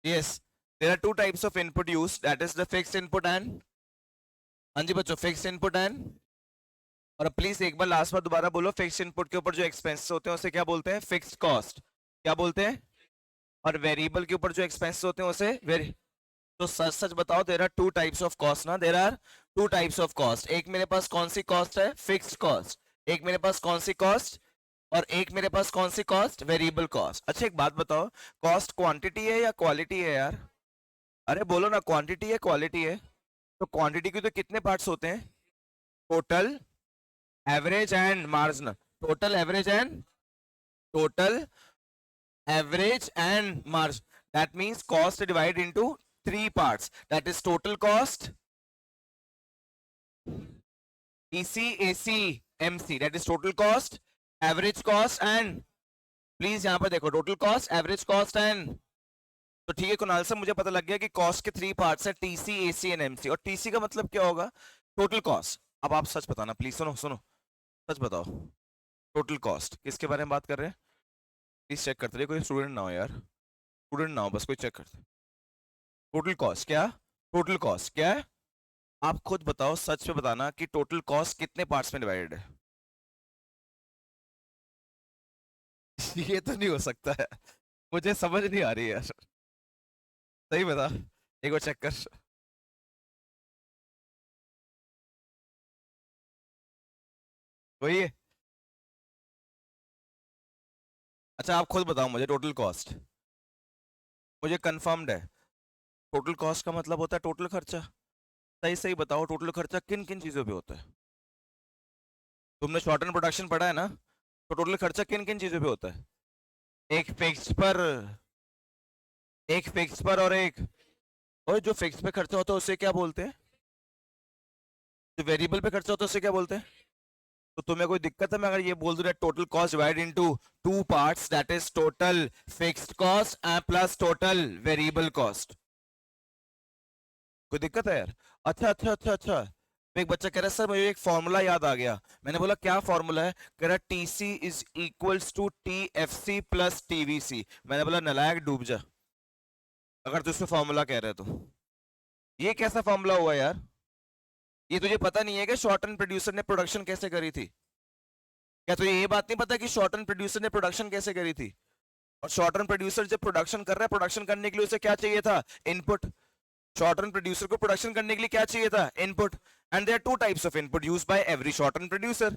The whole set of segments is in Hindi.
Yes, there are two types of input used, that is the fixed input and, हाँ जी बच्चों, fixed input and, और प्लीज एक बार लास्ट बार दोबारा बोलो, फिक्स्ड इनपुट के ऊपर जो एक्सपेंसेस होते हैं उसे क्या बोलते हैं? Fixed cost. क्या बोलते हैं? और वेरिएबल के ऊपर जो एक्सपेंसेस होते हैं उसे वेरी। तो सच सच बताओ, there are two types of cost ना, there are two types of cost. एक मेरे पास कौन सी कॉस्ट है? Fixed cost. एक मेरे पास कौन सी कॉस्ट? और एक मेरे पास कौन सी कॉस्ट? Variable cost. अच्छा एक बात बताओ, कॉस्ट क्वांटिटी है या क्वालिटी है यार? अरे बोलो ना, क्वांटिटी है क्वालिटी है? तो क्वांटिटी के तो कितने पार्ट्स होते हैं? Total, average and marginal. Total, average and, total, average and margin. That means cost divided into three parts. That is total cost, EC, AC, MC. That is total cost, average cost and, please यहां पर देखो, total cost, average cost and. तो ठीक है कुणाल सर, मुझे पता लग गया कि कॉस्ट के थ्री पार्ट्स है, टीसी, एसी एंड एमसी। और टीसी का मतलब क्या होगा? Total cost. अब आप सच बताना प्लीज, सुनो सुनो, सच बताओ, टोटल कॉस्ट किसके बारे में बात कर रहे हैं? प्लीज चेक करते रहिए, कोई स्टूडेंट ना हो यार, स्टूडेंट ना हो, बस कोई चेक करते। टोटल कॉस्ट क्या? टोटल कॉस्ट क्या है? आप खुद बताओ, सच में बताना कि टोटल कॉस्ट कितने पार्ट्स में डिवाइडेड है? ये तो नहीं हो सकता है, मुझे समझ नहीं आ रही है यार, सही बता, एक बार चेक कर। वही है। अच्छा आप खुद बताओ मुझे, टोटल कॉस्ट मुझे कंफर्म्ड है, टोटल कॉस्ट का मतलब होता है टोटल खर्चा। सही सही बताओ, टोटल खर्चा किन किन चीजों पे होता है? तुमने शॉर्ट एंड प्रोडक्शन पढ़ा है ना? तो टोटल खर्चा किन किन चीजों पे होता है? एक फिक्स पर, एक फिक्स पर और एक, और जो फिक्स पे खर्चा होता है उसे क्या बोलते हैं? जो वेरिएबल पे खर्चा होता है उसे क्या बोलते हैं? तो तुम्हें कोई दिक्कत है मैं अगर ये बोल दूं total cost divide into two parts, that is total fixed cost plus total variable cost? कोई दिक्कत है यार? अच्छा अच्छा अच्छा अच्छा, एक बच्चा कह रहा है सर मुझे एक फॉर्मूला याद आ गया। मैंने बोला क्या फॉर्मूला है? कह रहा TC is equals to TFC plus TVC. मैंने बोला नलायक डूब जा, अगर तू इसमें फॉर्मूला कह रहे तो। ये कैसा फॉर्मूला हुआ यार? ये तुझे पता नहीं है कि शॉर्ट एंड प्रोड्यूसर ने प्रोडक्शन कैसे करी थी? क्या तुझे ये बात नहीं पता कि शॉर्ट एंड प्रोड्यूसर ने प्रोडक्शन कैसे करी थी? और शॉर्ट एंड प्रोड्यूसर जब प्रोडक्शन कर रहा है, प्रोडक्शन करने के लिए उसे क्या चाहिए था? इनपुट। शॉर्ट एंड प्रोड्यूसर को प्रोडक्शन करने के लिए क्या चाहिए था? Input. And there are two types of input used by every short and producer,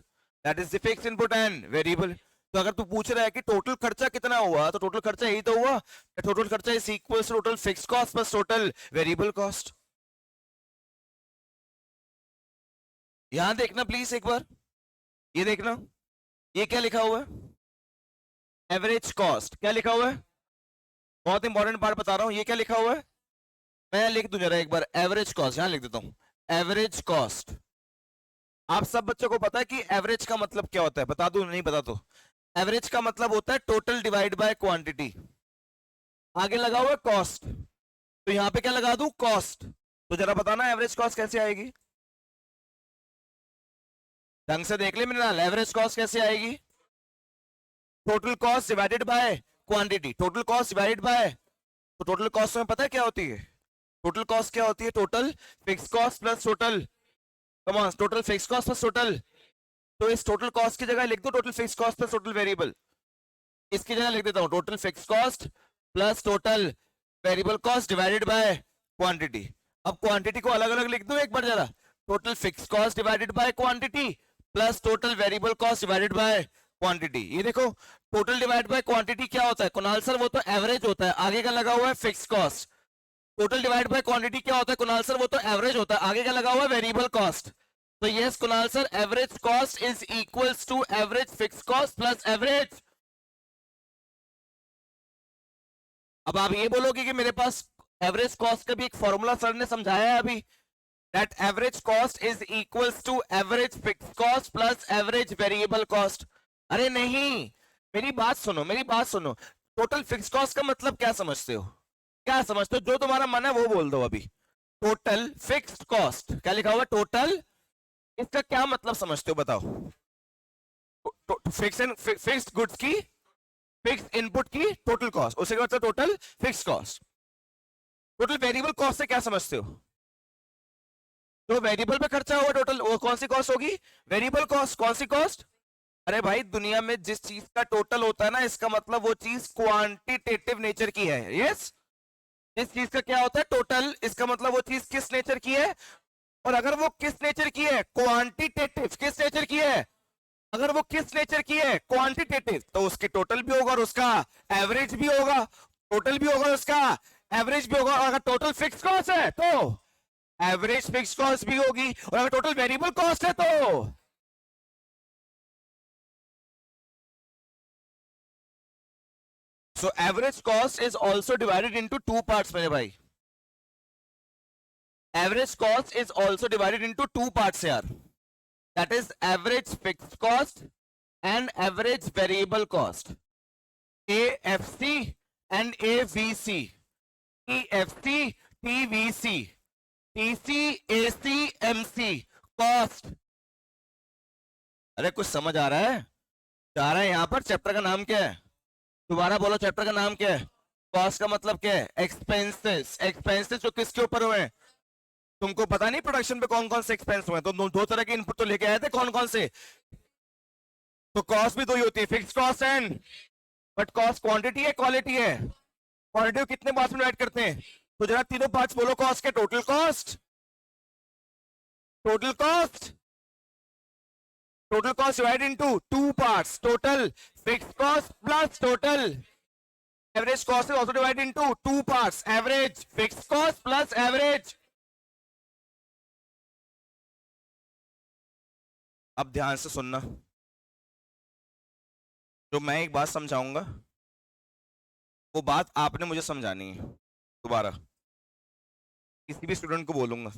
that is the fixed input and variable. तो अगर तू पूछ रहा है कि टोटल खर्चा कितना हुआ, तो टोटल खर्चा यही तो हुआ, टोटल खर्चा is equals to total fixed cost plus total variable cost. यहां देखना प्लीज एक बार, ये देखना, ये क्या लिखा हुआ है? Average cost. क्या लिखा हुआ है? बहुत इंपॉर्टेंट पार्ट बता रहा हूं, ये क्या लिखा हुआ है? मैं लिख दूं जरा एक बार, एवरेज कॉस्ट, यहां लिख देता हूं, एवरेज कॉस्ट। आप सब बच्चों को पता है कि एवरेज का मतलब क्या होता है? बता दूं, नहीं पता तो। एवरेज का मतलब होता है टोटल डिवाइड बाय क्वांटिटी। आगे लगा हुआ है कॉस्ट, तो यहां पे क्या लगा दूं? कॉस्ट। तो जरा बताना एवरेज कॉस्ट कैसे आएगी? ढंग से देख ले मेरे नाल, एवरेज कॉस्ट कैसे आएगी? Total cost divided by quantity, total cost divided by. तो टोटल कॉस्ट में पता है क्या होती है? टोटल कॉस्ट क्या होती है? Total fix cost plus total, come on, total fix cost plus total. तो इस टोटल कॉस्ट की जगह लिख दो total fix cost plus total variable. इसकी जगह लिख देता हूं total fix cost plus total variable cost divided by quantity. अब क्वांटिटी को अलग अलग लिख दो एक बार जरा, total fix cost divided by quantity plus total variable cost divided by quantity. ये देखो, टोटल डिवाइड बाय क्वांटिटी क्या होता है कुणाल सर? वो तो एवरेज होता है, आगे का लगा हुआ है fix cost. Total divide by quantity क्या होता है कुणाल सर? वो तो एवरेज होता है, आगे का लगा हुआ है वेरिएबल कॉस्ट। तो yes Kunal sir, average cost is equals to average fix cost plus average. अब आप ये बोलोगे कि मेरे पास एवरेज कॉस्ट का भी एक फॉर्मूला सर ने समझाया है अभी, that average cost is equals to average fix cost plus average variable cost. अरे नहीं, मेरी बात सुनो, मेरी बात सुनो। टोटल फिक्स कॉस्ट का मतलब क्या समझते हो? क्या समझते हो? जो तुम्हारा मन है वो बोल दो अभी। टोटल फिक्स्ड कॉस्ट, क्या लिखा हुआ है? टोटल, इसका क्या मतलब समझते हो बताओ? फिक्स्ड गुड्स की, फिक्स इनपुट की टोटल कॉस्ट, उसे क्या total fix cost. Total variable cost से क्या समझते हो? जो वेरिएबल पे खर्चा हुआ टोटल, वो कौन सी कॉस्ट होगी? Variable cost. कौन सी कॉस्ट? अरे भाई, दुनिया में जिस चीज का टोटल होता है ना, इसका मतलब वो चीज क्वांटिटेटिव नेचर की है। यस, जिस चीज का क्या होता है टोटल, इसका मतलब वो चीज किस नेचर की है। और अगर वो किस नेचर की है? क्वांटिटेटिव। किस नेचर की है? अगर वो किस नेचर की है? क्वांटिटेटिव, तो उसके टोटल भी होगा और उसका एवरेज भी होगा। टोटल भी होगा, उसका एवरेज भी होगा। और अगर टोटल फिक्स कॉस्ट है तो एवरेज फिक्स कॉस्ट भी होगी। और अगर टोटल वेरिएबल कॉस्ट है तो so average cost is also divided into two parts मेरे भाई। average cost is also divided into two parts यार। that is average fixed cost and average variable cost, AFC and AVC, EFC, TVC, TC, AC, MC, cost। अरे कुछ समझ आ रहा है? जा रहा है यहाँ पर? चैप्टर का नाम क्या है? दोबारा बोलो, चैप्टर का नाम क्या है? कॉस्ट का मतलब क्या है? एक्सपेंसेस। एक्सपेंसेस जो किसके ऊपर हुए हैं? तुमको पता नहीं प्रोडक्शन पे कौन कौन से एक्सपेंस हुए हैं? तो दो तरह के इनपुट तो लेके आए थे, कौन कौन से? तो कॉस्ट भी दो ही होती है, fix cost and, but cost quantity है क्वालिटी है? क्वांटिटी को कितने पार्ट्स में डिवाइड करते हैं? तो जरा तीनों पार्ट्स बोलो कॉस्ट के। Total cost, total cost, total cost divide into two parts, total fix cost plus total average cost is also divide into two parts, average fix cost plus average. अब ध्यान से सुनना, जो मैं एक बात समझाऊंगा वो बात आपने मुझे समझानी है। दोबारा किसी भी स्टूडेंट को बोलूंगा,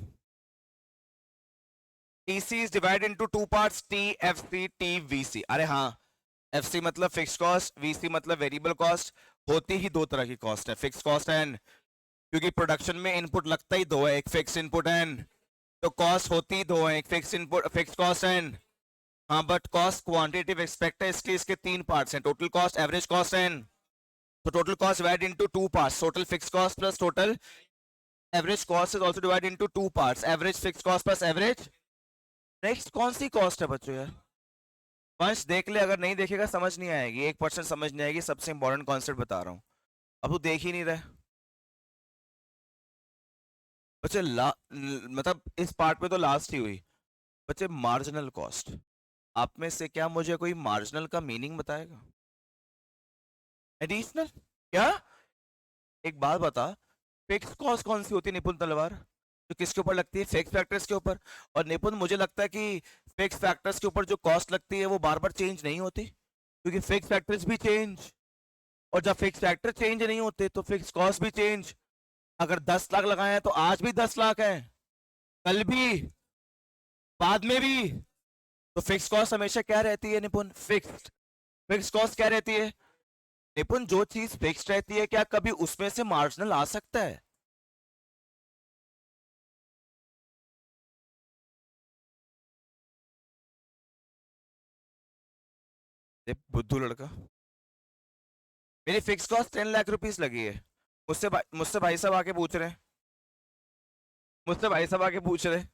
TC is divided into two parts, TFC, TVC। अरे हाँ, FC मतलब फिक्स कॉस्ट, VC मतलब वेरिएबल कॉस्ट। होती ही दो तरह की कॉस्ट है, फिक्स कॉस्ट एंड, क्योंकि प्रोडक्शन में इनपुट लगता ही दो है, एक फिक्स इनपुट एंड, तो कॉस्ट होती ही दो है, एक fix input fix cost and. हाँ, बट कॉस्ट क्वांटिटेटिव एस्पेक्ट है, इसके इसके तीन पार्ट्स हैं, total cost, average cost and. तो total cost divide into two parts, total fix cost plus total average cost is also divide into two parts, average fix cost plus average. Next कौन सी कॉस्ट है बच्चों यार? वंश देख ले, अगर नहीं देखेगा समझ नहीं आएगी, 1% समझ नहीं आएगी। सबसे इंपॉर्टेंट कॉन्सेप्ट बता रहा हूँ, अब तू देख ही नहीं रहा। बच्चे मतलब इस पार्ट पे तो लास्ट ही हुई। बच्चे मार्जिनल कॉस्ट, आप में से क्या मुझे कोई मार्जिनल का मीनिंग बताएगा? एडिशनल क्या? एक बात बता, फिक्स कॉस्ट कौन सी होती है निपुण तलवार, जो किसके ऊपर लगती है? फिक्स फैक्टर्स के ऊपर। और निपुण मुझे लगता है कि फिक्स फैक्टर्स के ऊपर जो कॉस्ट लगती है वो बार बार चेंज नहीं होती, क्योंकि फिक्स फैक्टर्स भी चेंज, और जब फिक्स फैक्टर चेंज नहीं होते तो फिक्स कॉस्ट भी चेंज। अगर 10 लाख लगाए हैं तो आज भी 10 लाख है, कल भी, बाद में भी। तो फिक्स कॉस्ट हमेशा क्या रहती है निपुण? फिक्स्ड। फिक्स कॉस्ट क्या रहती है निपुण? जो चीज फिक्स्ड रहती है, क्या कभी उसमें से मार्जिनल आ सकता है? बुद्धू लड़का, मेरी फिक्स कॉस्ट 10 लाख रुपीज लगी है। मुझसे भाई साहब आके पूछ रहे हैं, मुझसे भाई साहब आके पूछ रहे हैं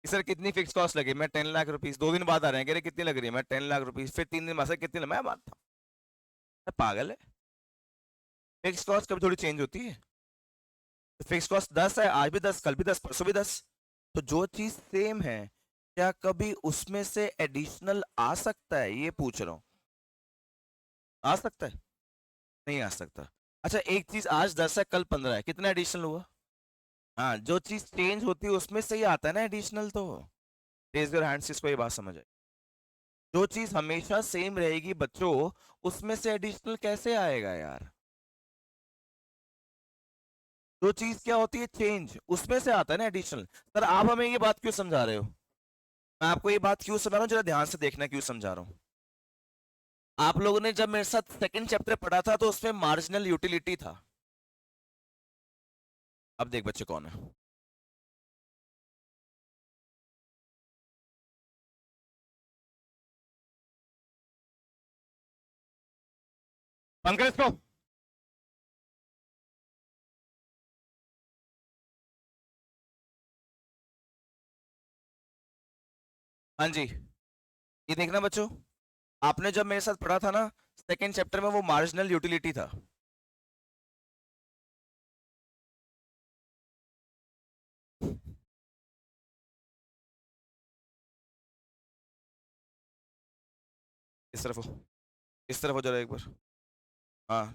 कि सर कितनी फिक्स कॉस्ट लगी? मैं 10 लाख रुपीज। 2 दिन बाद आ रहे हैं, कह रहे कितनी लग रही है? मैं 10 लाख रुपीज। फिर 3 दिन बाद कितनी लग? मैं मानता हूँ, पागल है। फिक्स कॉस्ट कभी थोड़ी चेंज होती है? तो फिक्स कॉस्ट 10 है, आज भी 10, कल भी 10, परसों भी 10। तो जो चीज सेम है, क्या कभी उसमें से एडिशनल आ सकता है? ये पूछ रहा हूँ। आ सकता है? नहीं आ सकता। अच्छा, एक चीज आज 10 है कल 15 है, कितना एडिशनल हुआ? हाँ, जो चीज चेंज होती है उसमें से ही आता है ना एडिशनल। तो रेज योर हैंड्स इसको ये बात समझ आए। जो चीज हमेशा सेम रहेगी बच्चों, उसमें से एडिशनल कैसे आएगा यार? जो चीज क्या होती है चेंज, उसमें से आता है ना एडिशनल। सर आप हमें ये बात क्यों समझा रहे हो? मैं आपको ये बात क्यों समझा रहा हूँ, जरा ध्यान से देखना क्यों समझा रहा हूँ। आप लोगों ने जब मेरे साथ सेकंड चैप्टर पढ़ा था तो उसमें मार्जिनल यूटिलिटी था। अब देख बच्चे कौन है। बंद कर इसको। हाँ जी, ये देखना बच्चों, आपने जब मेरे साथ पढ़ा था ना सेकेंड चैप्टर में, वो मार्जिनल यूटिलिटी था। इस तरफ हो, इस तरफ हो जरा एक बार। हाँ,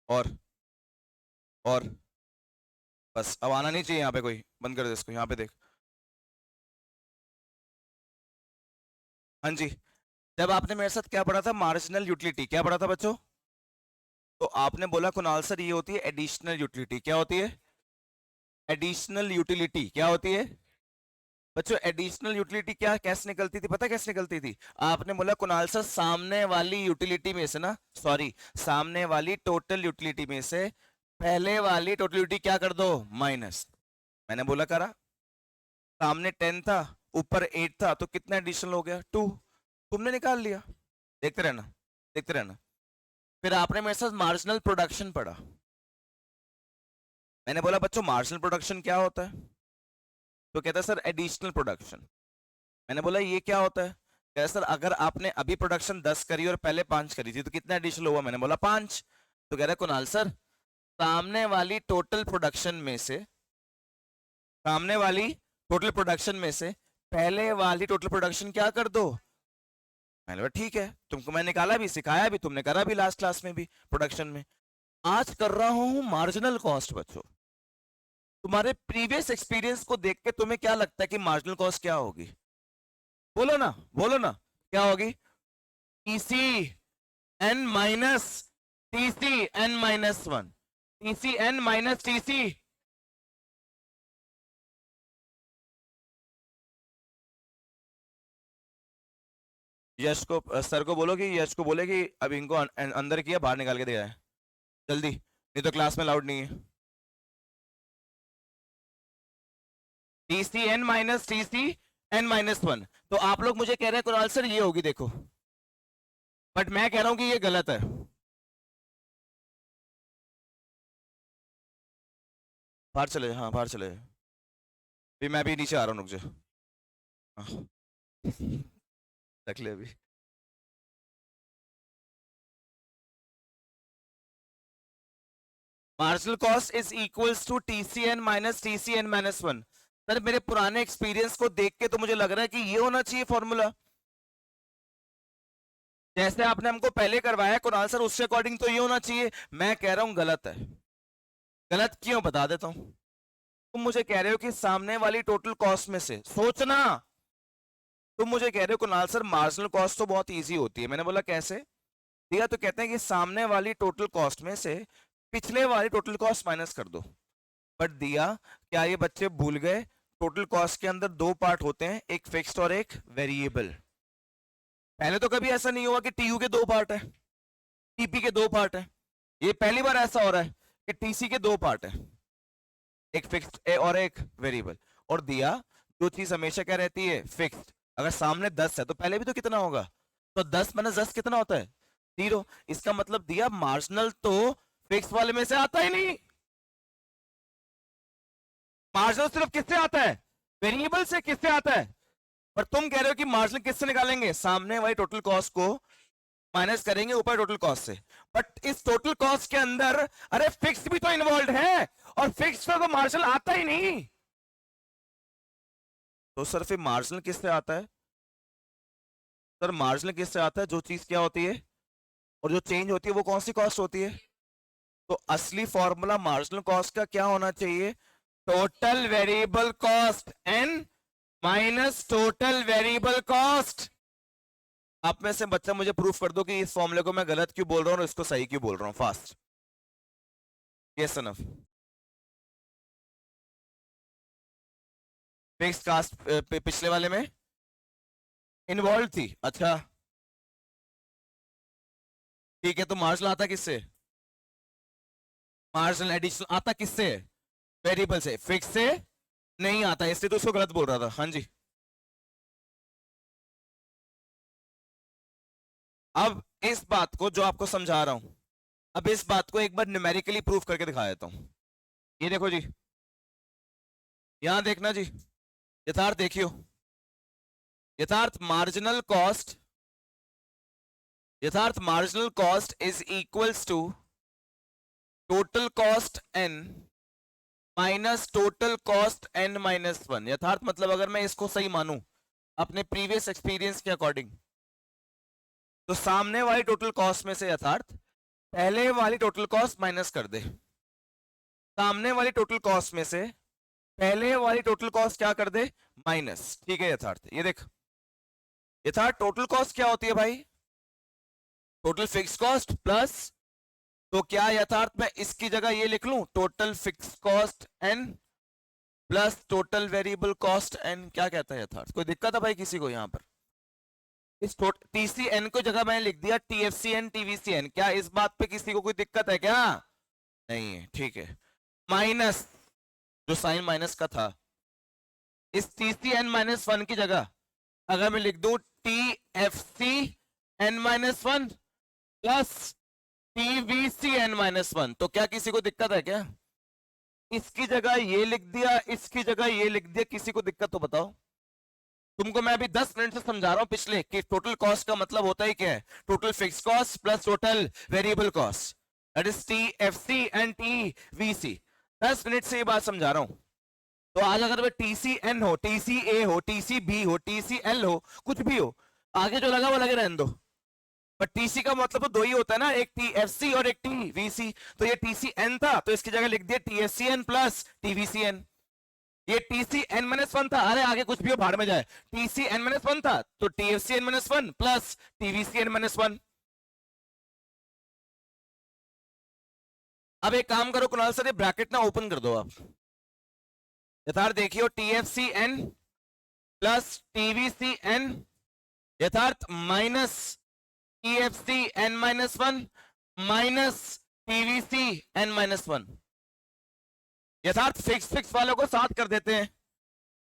और बस अब आना नहीं चाहिए यहाँ पे कोई, बंद कर दे इसको, यहाँ पे देख। हाँ जी, जब आपने मेरे साथ क्या पढ़ा था, मार्जिनल यूटिलिटी, क्या पढ़ा था बच्चों? तो आपने बोला कुणाल सर ये होती है एडिशनल यूटिलिटी। क्या होती है? एडिशनल यूटिलिटी क्या होती है बच्चों? एडिशनल यूटिलिटी क्या कैसे निकलती थी, पता कैसे निकलती थी? आपने बोला कुणाल सर सामने वाली यूटिलिटी में से ना, सॉरी, सामने वाली टोटल यूटिलिटी में से पहले वाली टोटल यूटिलिटी क्या कर दो, माइनस। मैंने बोला करा, सामने 10 था, ऊपर 8 था, तो कितना एडिशनल हो गया, 2। तुमने निकाल लिया। देखते रहना, देखते रहना। फिर आपने मेरे साथ मार्जिनल प्रोडक्शन पढ़ा। मैंने बोला बच्चों मार्जिनल प्रोडक्शन क्या होता है? तो कहता है सर एडिशनल प्रोडक्शन। मैंने बोला ये क्या होता है? कहता सर अगर आपने अभी प्रोडक्शन 10 करी और पहले 5 करी थी तो कितना एडिशनल हुआ? मैंने बोला 5। तो कह रहा है कुणाल सर सामने वाली टोटल प्रोडक्शन में से, सामने वाली टोटल प्रोडक्शन में से पहले वाली टोटल प्रोडक्शन क्या कर दो। मैंने बोला ठीक है, तुमको मैं निकाला भी, सिखाया भी, तुमने करा भी लास्ट क्लास में भी प्रोडक्शन में। आज कर रहा हूं मार्जिनल कॉस्ट बच्चों। तुम्हारे प्रीवियस एक्सपीरियंस को देख के तुम्हें क्या लगता है कि मार्जिनल कॉस्ट क्या होगी? बोलो ना, बोलो ना, क्या होगी? TC N minus TC N minus 1, TC N minus TC. Yash को, सर को बोलो कि यश को बोले कि अब इनको अंदर किया, बाहर निकाल के दिया है जल्दी, नहीं तो क्लास में लाउड नहीं है। TC N minus TC N minus 1। तो आप लोग मुझे कह रहे हैं कुणाल सर ये होगी, देखो, बट मैं कह रहा हूं कि ये गलत है। बाहर चले जाओ, हाँ बाहर चले जाओ। भी मैं भी नीचे आ रहा हूँ, रुक जा। हाँ, रख ले अभी। Marginal cost is equals to TCN minus TCN minus 1। Sir मेरे पुराने एक्सपीरियंस को देख के तो मुझे लग रहा है कि ये होना चाहिए फॉर्मूला, जैसे आपने हमको पहले करवाया कुणाल सर, उसके अकॉर्डिंग तो ये होना चाहिए। मैं कह रहा हूं गलत है। गलत क्यों, बता देता हूं। तुम मुझे कह रहे हो कि सामने वाली टोटल कॉस्ट में से सोचना, तुम मुझे कह रहे हो कुणाल सर मार्जिनल कॉस्ट तो बहुत इजी होती है। मैंने बोला कैसे? दिया तो कहते हैं कि सामने वाली टोटल कॉस्ट में से पिछले वाली टोटल कॉस्ट माइनस कर दो। बट दिया, क्या ये बच्चे भूल गए टोटल कॉस्ट के अंदर दो पार्ट होते हैं, एक फिक्स्ड और एक वेरिएबल। पहले तो कभी ऐसा नहीं हुआ कि टीयू के दो पार्ट है, टीपी के दो पार्ट है। ये पहली बार ऐसा हो रहा है कि टीसी के दो पार्ट है, एक फिक्स्ड और एक वेरिएबल। और दिया, जो चीज हमेशा क्या रहती है, फिक्स्ड। अगर सामने 10 है तो पहले भी तो कितना होगा, तो 10 माइनस 10 कितना होता है, 0। इसका मतलब दिया मार्जिनल तो फिक्स वाले में से आता ही नहीं। मार्जिनल सिर्फ किससे आता है, वेरिएबल से। किससे आता है? पर तुम कह रहे हो कि मार्जिनल किससे निकालेंगे, सामने वाली टोटल कॉस्ट को माइनस करेंगे ऊपर टोटल कॉस्ट से। बट इस टोटल कॉस्ट के अंदर अरे फिक्स भी तो इन्वॉल्व है, और फिक्स तो मार्जिनल आता ही नहीं। तो सर फिर मार्जिनल किससे आता है? सर मार्जिनल किससे आता है, जो चीज क्या होती है और जो चेंज होती है वो कौन सी कॉस्ट होती है? तो असली फॉर्मूला मार्जिनल कॉस्ट का क्या होना चाहिए, total variable cost N minus total variable cost. आप में से बच्चा मुझे प्रूफ कर दो कि इस फॉर्मूले को मैं गलत क्यों बोल रहा हूं और इसको सही क्यों बोल रहा हूं, फास्ट। यस सनफ। फिक्स कास्ट पिछले वाले में इन्वॉल्व थी, अच्छा ठीक है। तो मार्जिनल आता किससे, मार्जिनल एडिशनल आता किससे, वेरिएबल से, फिक्स से नहीं आता, इसलिए तो उसको गलत बोल रहा था। हाँ जी, अब इस बात को जो आपको समझा रहा हूं, अब इस बात को एक बार न्यूमेरिकली प्रूफ करके दिखा देता हूं। ये देखो जी, यहां देखना जी, यथार्थ देखियो, Yatharth marginal cost is equals to total cost n minus total cost n minus 1। Yatharth मतलब अगर मैं इसको सही मानूं अपने प्रीवियस एक्सपीरियंस के अकॉर्डिंग, तो सामने वाली टोटल कॉस्ट में से यथार्थ पहले वाली टोटल कॉस्ट माइनस कर दे। सामने वाली टोटल कॉस्ट में से पहले वाली टोटल कॉस्ट क्या कर दे, माइनस। ठीक है यथार्थ, ये देख यथार्थ टोटल कॉस्ट क्या होती है भाई, टोटल फिक्स कॉस्ट प्लस, तो क्या यथार्थ मैं इसकी जगह ये लिख लूं total fix cost n plus total variable cost n। क्या कहता है यथार्थ, कोई दिक्कत है भाई किसी को यहाँ पर? इस TCN को जगह मैंने लिख दिया TFCN TVCN, क्या इस बात पे किसी को कोई दिक्कत है क्या? नहीं है, ठीक है। माइनस जो साइन माइनस का था, इस TCN माइनस 1 की जगह अगर मैं लिख दूं TFCN minus 1 plus TVCN minus 1, तो क्या किसी को दिक्कत है क्या? इसकी जगह ये लिख दिया, इसकी जगह ये लिख दिया, किसी को दिक्कत तो बताओ। तुमको मैं अभी 10 मिनट से समझा रहा हूं पिछले कि टोटल कॉस्ट का मतलब होता ही क्या है, total fix cost plus total variable cost, that is TFC and TVC। 10 minute से ये बात समझा रहा हूं। तो आज अगर TCN हो, TCA हो, TCB हो, TCL हो, कुछ भी हो, आगे जो लगा वो लगे रहने दो। पर TC का मतलब तो दो ही होता है ना, एक TFC और एक TVC। तो ये TCN था तो इसकी जगह लिख दिया TFCN प्लस TVCN। ये TCN माइनस 1 था, अरे आगे कुछ भी हो भाड़ में जाए, TCN माइनस 1 था तो TFCN minus 1 plus TVCN minus 1। अब एक काम करो कुणाल सर, ये ब्रैकेट ना ओपन कर दो आप। यथार्थ देखियो TFCN प्लस TVCN यथार्थ minus TFCN minus 1 minus TVCN minus 1। यथार्थ फिक्स वालों को साथ कर देते हैं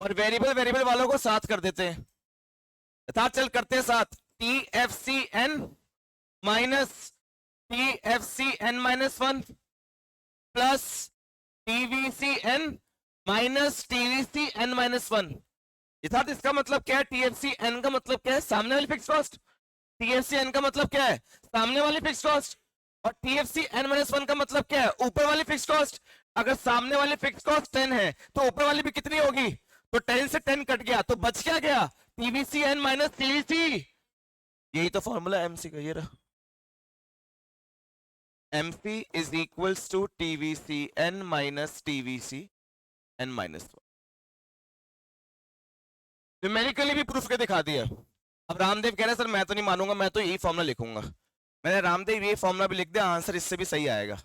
और वेरिएबल वालों को साथ कर देते हैं। यथार्थ चल करते हैं साथ, TFCN minus TFCN minus 1 plus TVCN minus TVCN minus 1। यथार्थ इसका मतलब क्या है, TFCN का मतलब क्या है, सामने वाली फिक्स कॉस्ट। TFCN का मतलब क्या है, सामने वाली फिक्स कॉस्ट। और TFCN माइनस 1 का मतलब क्या है, ऊपर वाली फिक्स कॉस्ट। अगर सामने वाली फिक्स कॉस्ट 10 है तो ऊपर वाली भी कितनी होगी, तो 10 से 10 कट गया तो बच क्या गया, TVCN माइनस TVC। यही तो फॉर्मूला MC का, ये रहा। MC is equals to TVCN minus TVCN minus 1। Numerically भी प्रूफ के दिखा दिया। अब रामदेव कह रहे सर मैं तो नहीं मानूंगा, मैं तो यही फॉर्मूला लिखूंगा। मैंने रामदेव ये फॉर्मूला भी लिख दिया, आंसर इससे भी सही आएगा।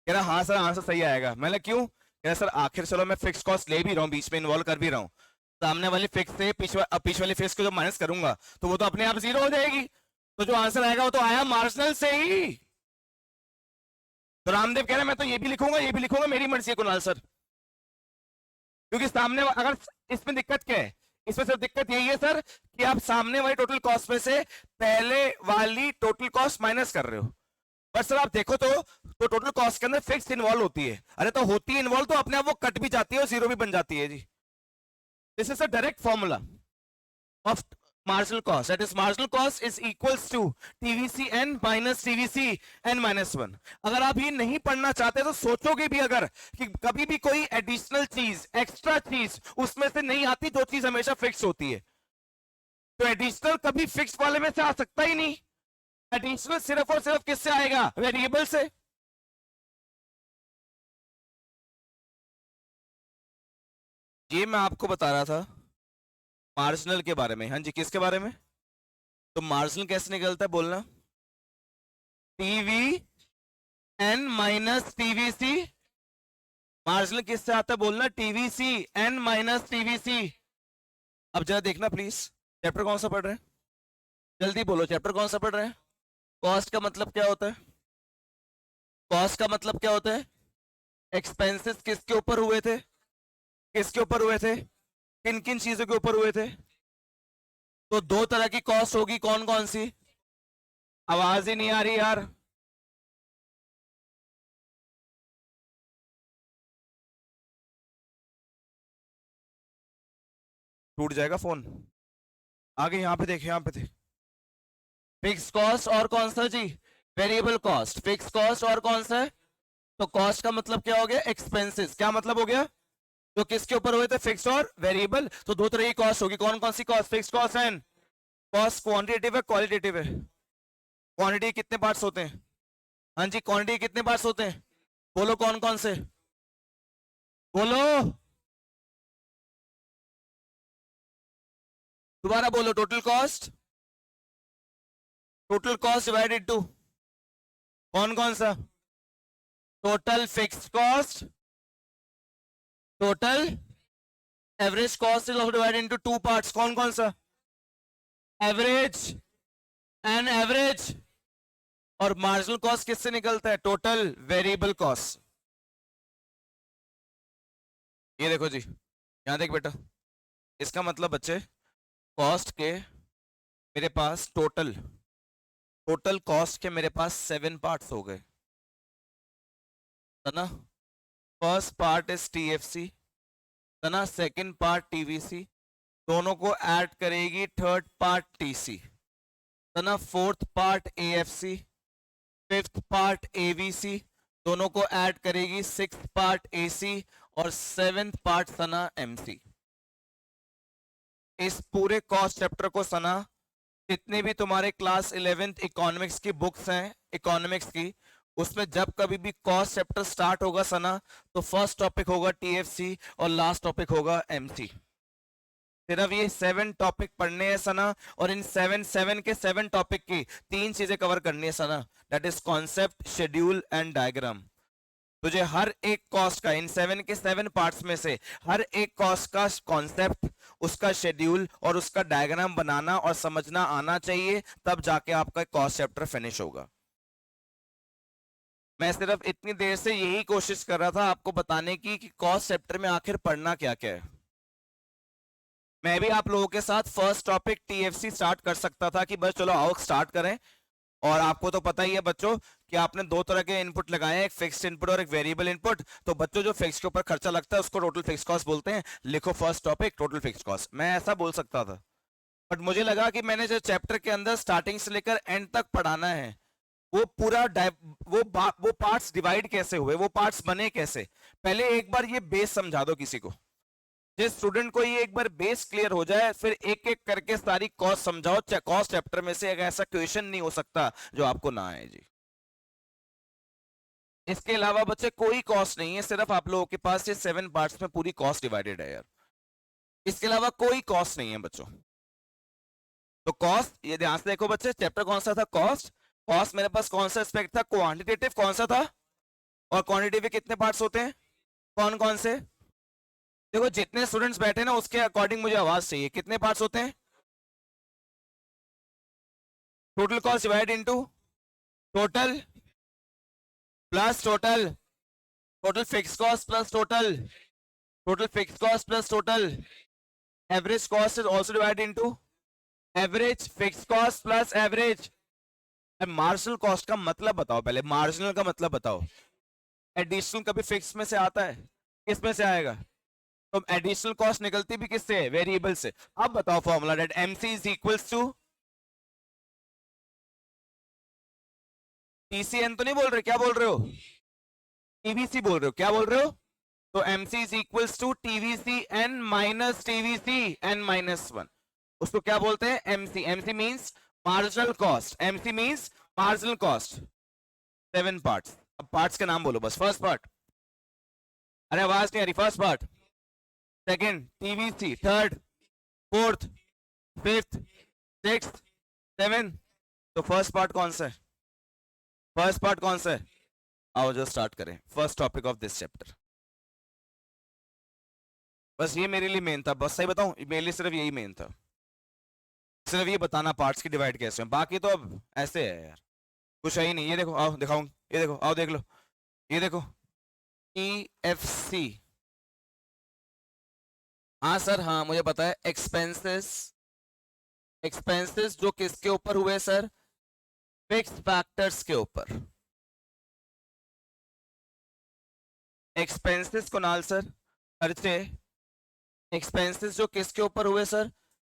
कह रहा हाँ सर आंसर सही आएगा। मैंने क्यों, कह रहा सर आखिर चलो मैं फिक्स कॉस्ट ले भी रहा हूँ, बीच में इन्वॉल्व कर भी रहा हूँ, सामने वाली फिक्स से पीछे वाली फिक्स को जब माइनस करूंगा तो वो तो अपने आप जीरो हो जाएगी, तो जो आंसर आएगा वो तो आया मार्जिनल से ही। तो रामदेव कह रहे मैं तो ये भी लिखूंगा ये भी लिखूंगा, मेरी मर्जी है कुणाल सर, क्योंकि सामने अगर इसमें दिक्कत क्या है, इसमें सिर्फ दिक्कत यही है सर कि आप सामने वाली टोटल कॉस्ट में से पहले वाली टोटल कॉस्ट माइनस कर रहे हो। पर सर आप देखो तो टोटल कॉस्ट के अंदर फिक्स इन्वॉल्व होती है, अरे तो होती है इन्वॉल्व तो अपने आप वो कट भी जाती है और जीरो भी बन जाती है जी। This is a direct formula of marginal cost, that is marginal cost is equals to TVCN minus TVCN minus 1। अगर आप ये नहीं पढ़ना चाहते तो सोचोगे भी अगर कि कभी भी कोई एडिशनल चीज एक्स्ट्रा चीज उसमें से नहीं आती, जो चीज हमेशा फिक्स होती है, तो एडिशनल कभी फिक्स वाले में से आ सकता ही नहीं। एडिशनल सिर्फ और सिर्फ किससे आएगा, वेरिएबल से। ये मैं आपको बता रहा था मार्जिनल के बारे में। हाँ जी, किसके बारे में, तो मार्जिनल कैसे निकलता है बोलना, TVN माइनस TVC। मार्जिनल किससे आता है बोलना, TVCN माइनस TVC। अब जरा देखना प्लीज, चैप्टर कौन सा पढ़ रहे हैं, जल्दी बोलो चैप्टर कौन सा पढ़ रहे हैं। कॉस्ट का मतलब क्या होता है, कॉस्ट का मतलब क्या होता है, एक्सपेंसेस किसके ऊपर हुए थे, किसके ऊपर हुए थे, किन किन चीजों के ऊपर हुए थे। तो दो तरह की कॉस्ट होगी, कौन कौन सी, आवाज ही नहीं आ रही यार। टूट जाएगा फोन। आगे यहाँ पे देख, यहाँ पे देख। फिक्स कॉस्ट और कौन सा जी? Variable cost. फिक्स कॉस्ट और कौन सा है? तो कॉस्ट का मतलब क्या हो गया? एक्सपेंसेस। क्या मतलब हो गया? जो किसके ऊपर हुए थे? फिक्स और वेरिएबल। तो दो तरह की कॉस्ट होगी। कौन कौन सी cost? Fix cost and cost quantitative है क्वालिटेटिव है? क्वांटिटी कितने पार्ट्स होते हैं? हाँ जी, क्वांटिटी कितने पार्ट्स होते हैं? बोलो कौन कौन से, बोलो दोबारा बोलो। टोटल कॉस्ट डिवाइडेड टू कौन कौन सा? Total fixed cost, total average cost is also divided into two parts. कौन कौन सा? Average and average. और मार्जिनल कॉस्ट किससे निकलता है? Total variable cost. ये देखो जी, यहाँ देख बेटा, इसका मतलब बच्चे कॉस्ट के मेरे पास टोटल कॉस्ट के मेरे पास 7 पार्ट्स हो गए, है ना? फर्स्ट पार्ट इज टीएफसी, है ना? सेकंड पार्ट टीवीसी, दोनों को ऐड करेगी थर्ड पार्ट टीसी, है ना? Fourth part AFC, fifth part AVC, दोनों को ऐड करेगी सिक्स्थ पार्ट एसी, और सेवेंथ पार्ट सना एमसी। इस पूरे कॉस्ट चैप्टर को सना जितने भी तुम्हारे क्लास 11th इकोनॉमिक्स की बुक्स हैं इकोनॉमिक्स की, उसमें जब कभी भी कॉस्ट चैप्टर स्टार्ट होगा सना, तो फर्स्ट टॉपिक होगा टीएफसी और लास्ट टॉपिक होगा एमसी। सिर्फ ये 7 टॉपिक पढ़ने हैं सना, और इन 7 के 7 टॉपिक की 3 चीजें कवर करनी है Sana, that is concept, schedule and diagram. तुझे हर एक कॉस्ट का, इन 7 के 7 पार्ट्स में से हर एक कॉस्ट का कॉन्सेप्ट, उसका शेड्यूल और उसका डायग्राम बनाना और समझना आना चाहिए, तब जाके आपका कॉस्ट चैप्टर फिनिश होगा। मैं सिर्फ इतनी देर से यही कोशिश कर रहा था आपको बताने की कि कॉस्ट चैप्टर में आखिर पढ़ना क्या क्या है। मैं भी आप लोगों के साथ फर्स्ट टॉपिक टीएफसी स्टार्ट कर सकता था कि बस चलो आओ स्टार्ट करें, और आपको तो पता ही है बच्चों कि आपने दो तरह के इनपुट लगाए हैं, एक फिक्स्ड इनपुट और एक वेरिएबल इनपुट। तो बच्चों जो फिक्स के ऊपर खर्चा लगता है उसको टोटल फिक्स कॉस्ट बोलते हैं। लिखो first topic total fix cost. मैं ऐसा बोल सकता था, बट मुझे लगा कि मैंने जो चैप्टर के अंदर स्टार्टिंग से लेकर एंड तक पढ़ाना है, वो पूरा वो पार्ट्स डिवाइड कैसे हुए, वो पार्ट्स बने कैसे, पहले एक बार ये बेस समझा दो किसी को। जिस स्टूडेंट को ये एक बार बेस क्लियर हो जाए, फिर एक एक करके सारी कॉस्ट समझाओ। कॉस्ट चैप्टर में से एक ऐसा क्वेश्चन नहीं हो सकता जो आपको ना आए जी। इसके अलावा बच्चे कोई कॉस्ट नहीं है, सिर्फ आप लोगों के पास ये 7 पार्ट्स में पूरी कॉस्ट डिवाइडेड है यार। इसके अलावा कोई कॉस्ट नहीं है बच्चों। तो कॉस्ट, ये ध्यान से देखो बच्चे, चैप्टर कौन सा था? कॉस्ट। कॉस्ट मेरे पास कौन सा एस्पेक्ट था? क्वांटिटेटिव। कौन सा था? और क्वांटिटेटिव कितने पार्ट्स होते हैं? कौन कौन से? देखो जितने स्टूडेंट्स बैठे ना उसके अकॉर्डिंग मुझे आवाज चाहिए। कितने पार्ट्स होते हैं? Total cost divide into total plus total, total fix cost plus total fix cost plus total average cost is also divided into average fix cost plus average. Marginal cost का मतलब बताओ पहले, मार्जिनल का मतलब बताओ। एडिशनल कभी फिक्स में से आता है? किस में से आएगा? तो एडिशनल कॉस्ट निकलती भी किससे है? वेरिएबल से। अब बताओ formula, that MC is equals to TCN. तो नहीं बोल रहे? क्या बोल रहे हो? टीवीसी बोल रहे हो? क्या बोल रहे हो? तो MC is equals to TVC N minus TVC N minus 1। उसको क्या बोलते हैं? MC. MC means marginal cost. MC means marginal cost. 7 parts. अब पार्ट्स के नाम बोलो बस। फर्स्ट पार्ट, अरे आवाज नहीं आ रही। First part, second TVC, third, fourth, fifth, sixth, seventh. तो फर्स्ट पार्ट कौन सा है? फर्स्ट पार्ट कौन सा है? आओ जो स्टार्ट करें first topic of this chapter. बस ये मेरे लिए मेन था, बस सही बताऊं, मेरे लिए सिर्फ यही मेन था, सिर्फ ये बताना पार्ट्स की डिवाइड कैसे हैं। बाकी तो अब ऐसे है यार, कुछ है ही नहीं। ये देखो, आओ दिखाऊं, ये देखो, आओ देख लो, ये देखो टीएफसी। हाँ सर, हाँ मुझे पता है। एक्सपेंसेस, एक्सपेंसेस जो किसके ऊपर हुए सर? फिक्स फैक्टर्स के ऊपर। एक्सपेंसेस को नाल सर खर्चे एक्सपेंसेस जो किसके ऊपर हुए सर?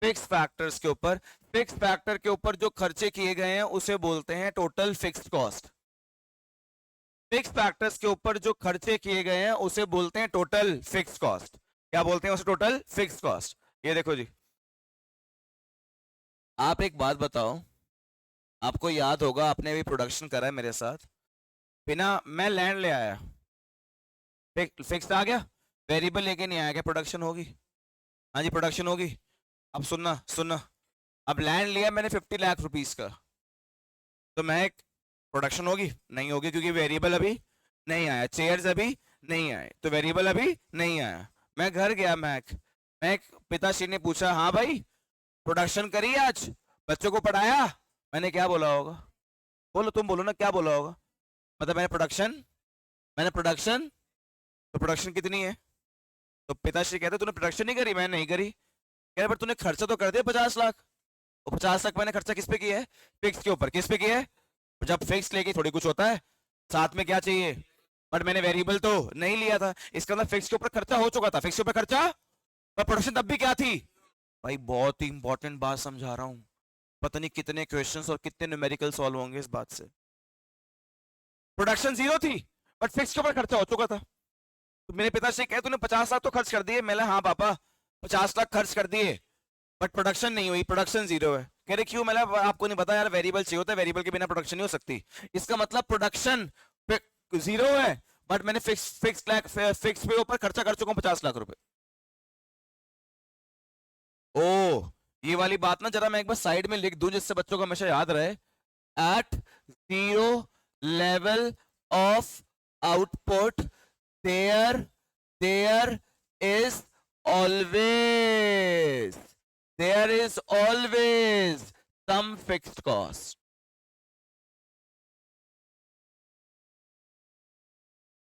फिक्स फैक्टर्स के ऊपर। फिक्स फैक्टर के ऊपर जो खर्चे किए गए हैं उसे बोलते हैं total fixed cost. Fix factors के ऊपर जो खर्चे किए गए हैं उसे बोलते हैं टोटल फिक्स्ड कॉस्ट। क्या बोलते हैं उसे? Total fixed cost. ये देखो जी, आप एक बात बताओ, आपको याद होगा आपने अभी प्रोडक्शन करा है मेरे साथ, बिना मैं लैंड ले आया, फिक्स्ड आ गया, वेरिएबल लेके नहीं आया, क्या प्रोडक्शन होगी? हाँ जी प्रोडक्शन होगी। अब सुनना सुनना, अब लैंड लिया मैंने 50 लाख रुपीस का, तो मैं एक प्रोडक्शन होगी? नहीं होगी, क्योंकि वेरिएबल अभी नहीं आया, चेयर्स अभी नहीं आए, तो वेरिएबल अभी नहीं आया। मैं घर गया, मैं पिताश्री ने पूछा, हाँ भाई प्रोडक्शन करी आज, बच्चों को पढ़ाया? मैंने क्या बोला होगा? बोलो, तुम बोलो ना, क्या बोला होगा? मतलब मैंने प्रोडक्शन, तो प्रोडक्शन कितनी है? तो पिताश्री कहते तूने प्रोडक्शन नहीं करी? मैंने नहीं करी। कह रहे पर तूने खर्चा तो कर दिया 50 लाख। और 50 लाख मैंने खर्चा किस पे किया है? फिक्स के ऊपर। किस पे किया है? जब फिक्स लेके थोड़ी कुछ होता है, साथ में क्या चाहिए? बट मैंने वेरिएबल तो नहीं लिया था, इसका मतलब फिक्स के ऊपर खर्चा हो चुका था। फिक्स के ऊपर खर्चा, पर प्रोडक्शन तब भी क्या थी? भाई बहुत ही इंपॉर्टेंट बात समझा रहा हूं, पता नहीं कितने क्वेश्चंस और कितने न्यूमेरिकल सॉल्व होंगे इस बात से। प्रोडक्शन जीरो थी, बट फिक्स के ऊपर खर्चा हो चुका था। तो मेरे पिताश्री कहे तूने 50 लाख तो खर्च कर दिए। मैंने हाँ पापा 50 लाख खर्च कर दिए, बट प्रोडक्शन नहीं हुई, प्रोडक्शन जीरो है। कह रहे क्यों? मैंने आपको नहीं पता यार, वेरिएबल चाहिए होता है, वेरिएबल के बिना प्रोडक्शन नहीं हो सकती। इसका मतलब प्रोडक्शन जीरो है, बट मैंने फिक्स पे ऊपर खर्चा कर चुका हूं 50 लाख रुपए। ओ, ये वाली बात ना जरा मैं एक बार साइड में लिख दूं, जिससे बच्चों को हमेशा याद रहे। At zero level of output there is always some fixed cost.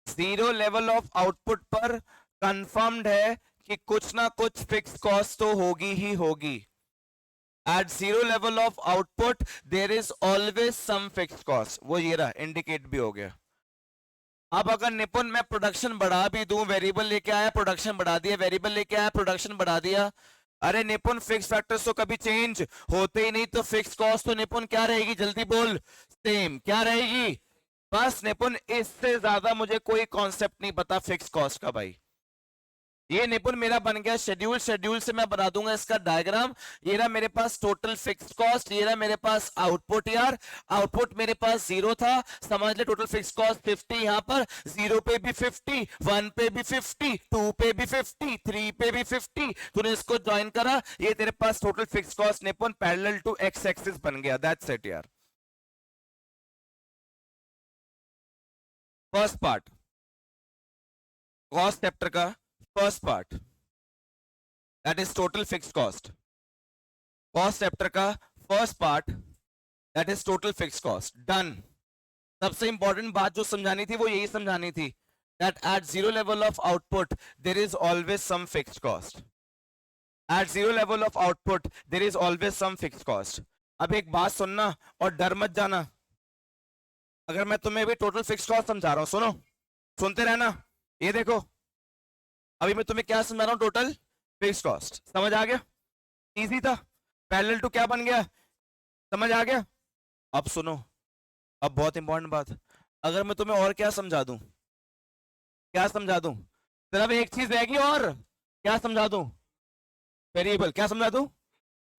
Zero level of output पर कंफर्म्ड है कि कुछ ना कुछ फिक्स कॉस्ट तो होगी ही होगी। At zero level of output there is always some fix cost. वो ये रहा, इंडिकेट भी हो गया। अब अगर निपुण मैं प्रोडक्शन बढ़ा भी दूं, वेरिएबल लेके आया प्रोडक्शन बढ़ा दिया, वेरिएबल लेके आया प्रोडक्शन बढ़ा दिया, अरे निपुण फिक्स फैक्टर्स तो कभी चेंज होते ही नहीं, तो फिक्स कॉस्ट तो निपुण क्या रहेगी? जल्दी बोल। सेम। क्या रहेगी? बस निपुण, इससे ज्यादा मुझे कोई कॉन्सेप्ट नहीं पता फिक्स कॉस्ट का भाई। ये निपुण मेरा बन गया शेड्यूल। शेड्यूल से मैं बना दूंगा इसका डायग्राम। ये रहा मेरे पास टोटल फिक्स्ड कॉस्ट, ये रहा मेरे पास आउटपुट। यार आउटपुट मेरे पास जीरो था, समझ ले टोटल फिक्स्ड कॉस्ट 50। यहां पर जीरो पे भी 50, 1 पे भी 50, 2 पे भी 50, 3 पे भी 50। तूने इसको ज्वाइन करा, ये तेरे पास total fixed cost Nipun parallel to X axis बन गया। दैट्स इट यार। फर्स्ट पार्ट कॉस्ट चैप्टर का first part, that is total fixed cost. Cost chapter का first part, that is total fixed cost. Done. सबसे इंपॉर्टेंट बात जो समझानी थी वो यही समझानी थी, that at zero level of output there is always some fixed cost. At zero level of output there is always some fixed cost. अब एक बात सुनना और डर मत जाना, अगर मैं तुम्हें भी टोटल फिक्स्ड कॉस्ट समझा रहा हूं, सुनो, सुनते रहना। ये देखो, अभी मैं तुम्हें क्या समझा रहा हूं? Total fixed cost. समझ आ गया? इजी था। पैरेलल टू क्या बन गया? समझ आ गया? अब सुनो, अब बहुत इंपॉर्टेंट बात, अगर मैं तुम्हें और क्या समझा दूं, क्या समझा दूं? सिर्फ एक चीज रहेगी, और क्या समझा दूं? वेरिएबल। क्या समझा दूं?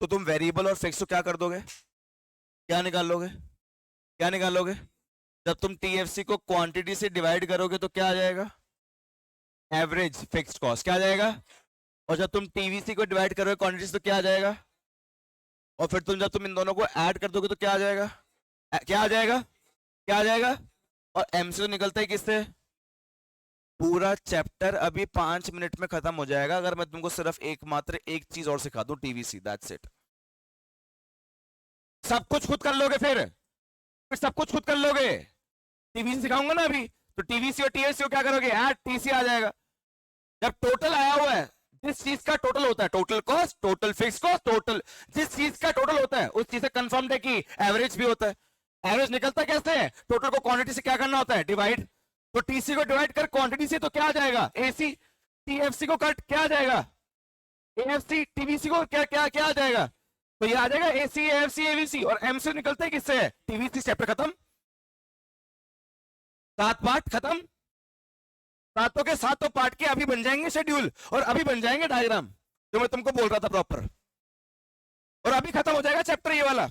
तो तुम वेरिएबल और फिक्स को क्या कर दोगे? क्या निकाल लोगे? क्या निकालोगे? जब तुम टीएफसी को क्वांटिटी से डिवाइड करोगे तो क्या आ जाएगा? Average fixed cost. क्या आ जाएगा? और जब तुम टीवीसी को डिवाइड करोगे क्वांटिटी से तो क्या आ जाएगा? और फिर जब तुम इन दोनों को ऐड कर दोगे तो क्या आ जाएगा? क्या आ जाएगा? क्या आ जाएगा? और एमसीक्यू निकलता है किससे? पूरा चैप्टर अभी 5 मिनट में खत्म हो जाएगा अगर मैं तुमको सिर्फ एकमात्र एक चीज और सिखा दूं, टीवीसी। That's it. सब कुछ खुद कर लोगे, फिर सब कुछ खुद कर लोगे। टीवीसी सिखाऊंगा ना अभी, तो टीवीसी और टीएससी को क्या करोगे? ऐड टीसी आ जाएगा। जब टोटल आया हुआ है, जिस चीज का टोटल होता है, total cost, total fix cost, total, जिस चीज का टोटल होता है उस चीज से कंफर्म है कि एवरेज भी होता है। एवरेज निकलता कैसे है? टोटल को क्वांटिटी से क्या करना होता है? डिवाइड। तो टीसी को डिवाइड कर क्वांटिटी से तो क्या आ जाएगा? एसी। टीएफसी को कट क्या आ जाएगा? एएफसी टीवीसी को क्या क्या क्या आ जाएगा? तो ये आ जाएगा एसी एएफसी एवीसी, और एम से निकलते हैं किससे है? टीवीसी। चैप्टर खत्म, 7 पार्ट खत्म। सातों के सातों पार्ट के अभी बन जाएंगे शेड्यूल, और अभी बन जाएंगे डायग्राम, जो मैं तुमको बोल रहा था प्रॉपर, और अभी खत्म हो जाएगा चैप्टर ये वाला।